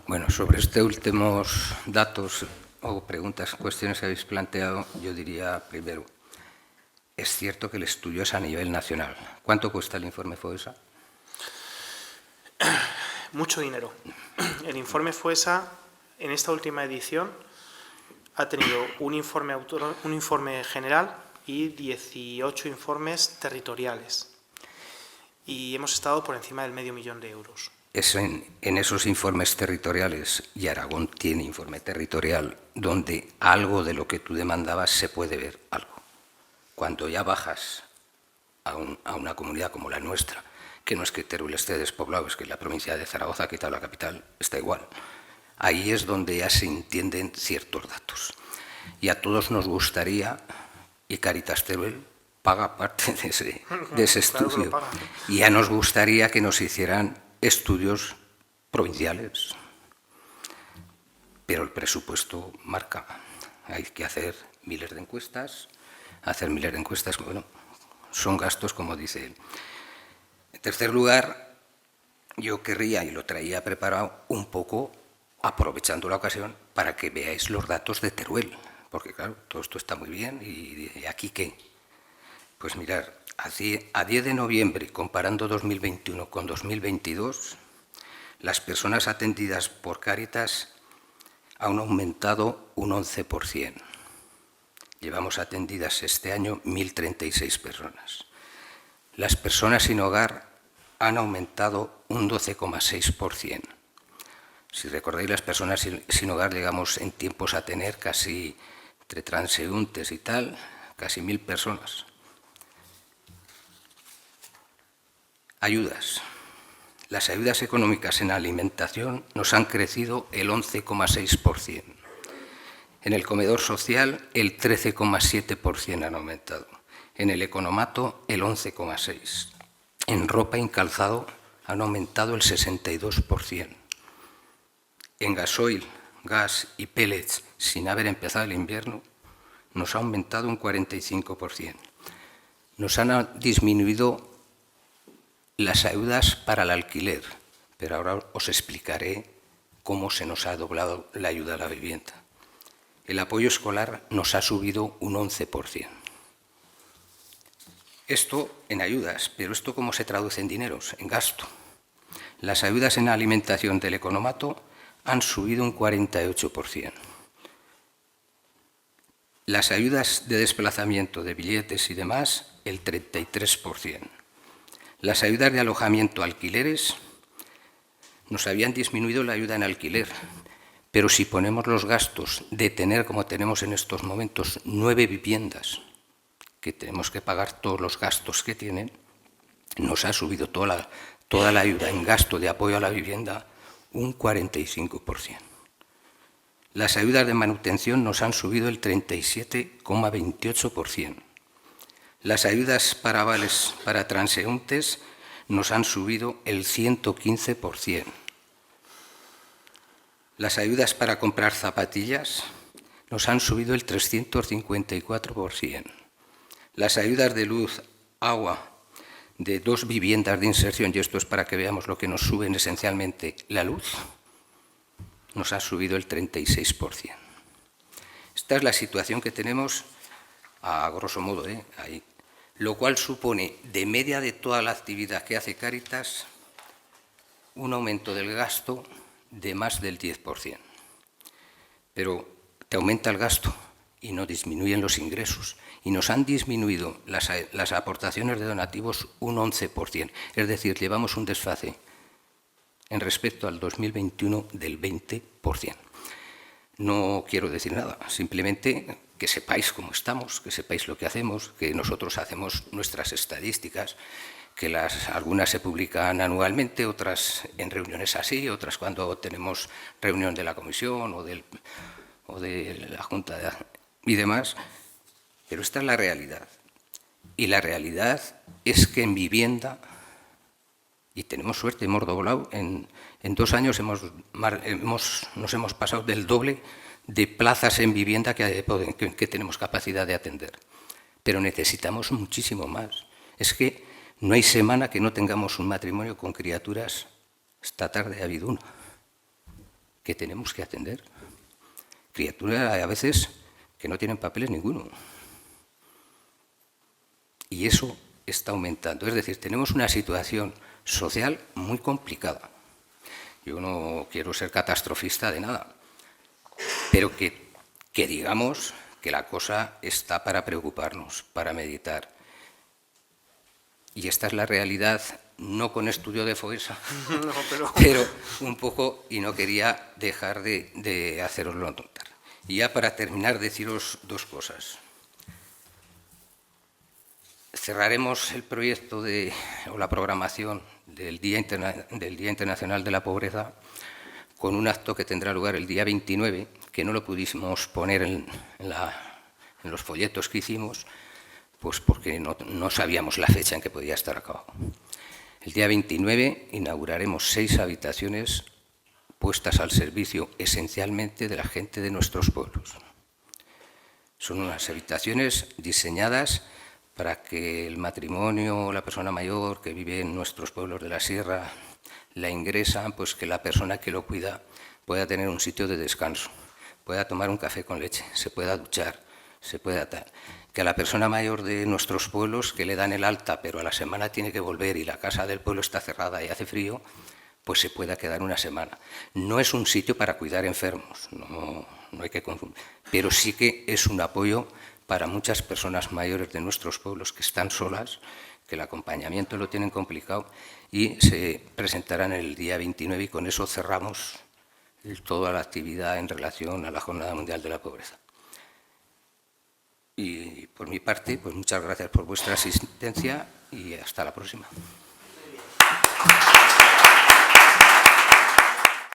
S1: Bueno, sobre estos últimos datos o preguntas, cuestiones que habéis planteado, yo diría primero, es cierto que el estudio es a nivel nacional. ¿Cuánto cuesta el informe FOESA?
S2: Mucho dinero. El informe FOESA, en esta última edición, ha tenido un informe general y 18 informes territoriales. Y hemos estado por encima del $500.000 de euros.
S1: Es en esos informes territoriales, y Aragón tiene informe territorial, donde algo de lo que tú demandabas se puede ver algo. Cuando ya bajas a una comunidad como la nuestra, que no es que Teruel esté despoblado, es que la provincia de Zaragoza, quitado la capital, está igual. Ahí es donde ya se entienden ciertos datos. Y a todos nos gustaría, y Caritas Teruel paga parte de ese estudio,
S2: claro,
S1: y ya nos gustaría que nos hicieran estudios provinciales. Pero el presupuesto marca. Hay que hacer miles de encuestas. Bueno, son gastos, como dice él. En tercer lugar, yo querría, y lo traía preparado un poco, aprovechando la ocasión, para que veáis los datos de Teruel. Porque, claro, todo esto está muy bien. ¿Y aquí qué? Pues mirar, a 10 de noviembre, comparando 2021 con 2022, las personas atendidas por Cáritas han aumentado un 11%. Llevamos atendidas este año 1.036 personas. Las personas sin hogar han aumentado un 12,6%. Si recordáis, las personas sin hogar llegamos en tiempos a tener casi, entre transeúntes y tal, casi 1.000 personas. Ayudas. Las ayudas económicas en alimentación nos han crecido el 11,6%. En el comedor social, el 13,7% han aumentado. En el economato, el 11,6%. En ropa y calzado han aumentado el 62%. en gasoil, gas y pellets sin haber empezado el invierno nos ha aumentado un 45%. Nos han disminuido las ayudas para el alquiler, pero ahora os explicaré cómo se nos ha doblado la ayuda a la vivienda. El apoyo escolar nos ha subido un 11%. Esto en ayudas, pero ¿esto cómo se traduce en dineros? En gasto. Las ayudas en alimentación del economato han subido un 48%. Las ayudas de desplazamiento de billetes y demás, el 33%. Las ayudas de alojamiento alquileres, nos habían disminuido la ayuda en alquiler, pero si ponemos los gastos de tener, como tenemos en estos momentos, 9 viviendas, que tenemos que pagar todos los gastos que tienen, nos ha subido toda la ayuda en gasto de apoyo a la vivienda un 45%. Las ayudas de manutención nos han subido el 37,28%. Las ayudas para vales para transeúntes nos han subido el 115%. Las ayudas para comprar zapatillas nos han subido el 354%. Las ayudas de luz, agua, de 2 viviendas de inserción, y esto es para que veamos lo que nos suben esencialmente, la luz, nos ha subido el 36%. Esta es la situación que tenemos, a grosso modo, ahí, lo cual supone, de media de toda la actividad que hace Cáritas, un aumento del gasto de más del 10%. Pero te aumenta el gasto y no disminuyen los ingresos. Y nos han disminuido las aportaciones de donativos un 11%. Es decir, llevamos un desfase en respecto al 2021 del 20%. No quiero decir nada, simplemente que sepáis cómo estamos, que sepáis lo que hacemos, que nosotros hacemos nuestras estadísticas, que algunas se publican anualmente, otras en reuniones así, otras cuando tenemos reunión de la comisión o de la Junta y demás. Pero esta es la realidad. Y la realidad es que en vivienda, y tenemos suerte, hemos doblado, en 2 años nos hemos pasado del doble de plazas en vivienda que tenemos capacidad de atender. Pero necesitamos muchísimo más. Es que no hay semana que no tengamos un matrimonio con criaturas. Esta tarde ha habido uno que tenemos que atender. Criaturas a veces que no tienen papeles ninguno. Y eso está aumentando. Es decir, tenemos una situación social muy complicada. Yo no quiero ser catastrofista de nada, pero que digamos que la cosa está para preocuparnos, para meditar. Y esta es la realidad, no con estudio de Foesa, no, pero un poco, y no quería dejar de haceroslo notar. Y ya para terminar, deciros 2 cosas. Cerraremos el proyecto o la programación del Día Internacional de la Pobreza con un acto que tendrá lugar el día 29, que no lo pudimos poner en los folletos que hicimos, pues porque no sabíamos la fecha en que podía estar acabado. El día 29 inauguraremos 6 habitaciones puestas al servicio esencialmente de la gente de nuestros pueblos. Son unas habitaciones diseñadas para que el matrimonio o la persona mayor que vive en nuestros pueblos de la sierra la ingresan, pues que la persona que lo cuida pueda tener un sitio de descanso, pueda tomar un café con leche, se pueda duchar, que a la persona mayor de nuestros pueblos que le dan el alta, pero a la semana tiene que volver y la casa del pueblo está cerrada y hace frío, pues se pueda quedar una semana. No es un sitio para cuidar enfermos, no hay que confundir, pero sí que es un apoyo para muchas personas mayores de nuestros pueblos que están solas, que el acompañamiento lo tienen complicado, y se presentarán el día 29 y con eso cerramos toda la actividad en relación a la Jornada Mundial de la Pobreza. Y por mi parte, pues muchas gracias por vuestra asistencia y hasta la próxima.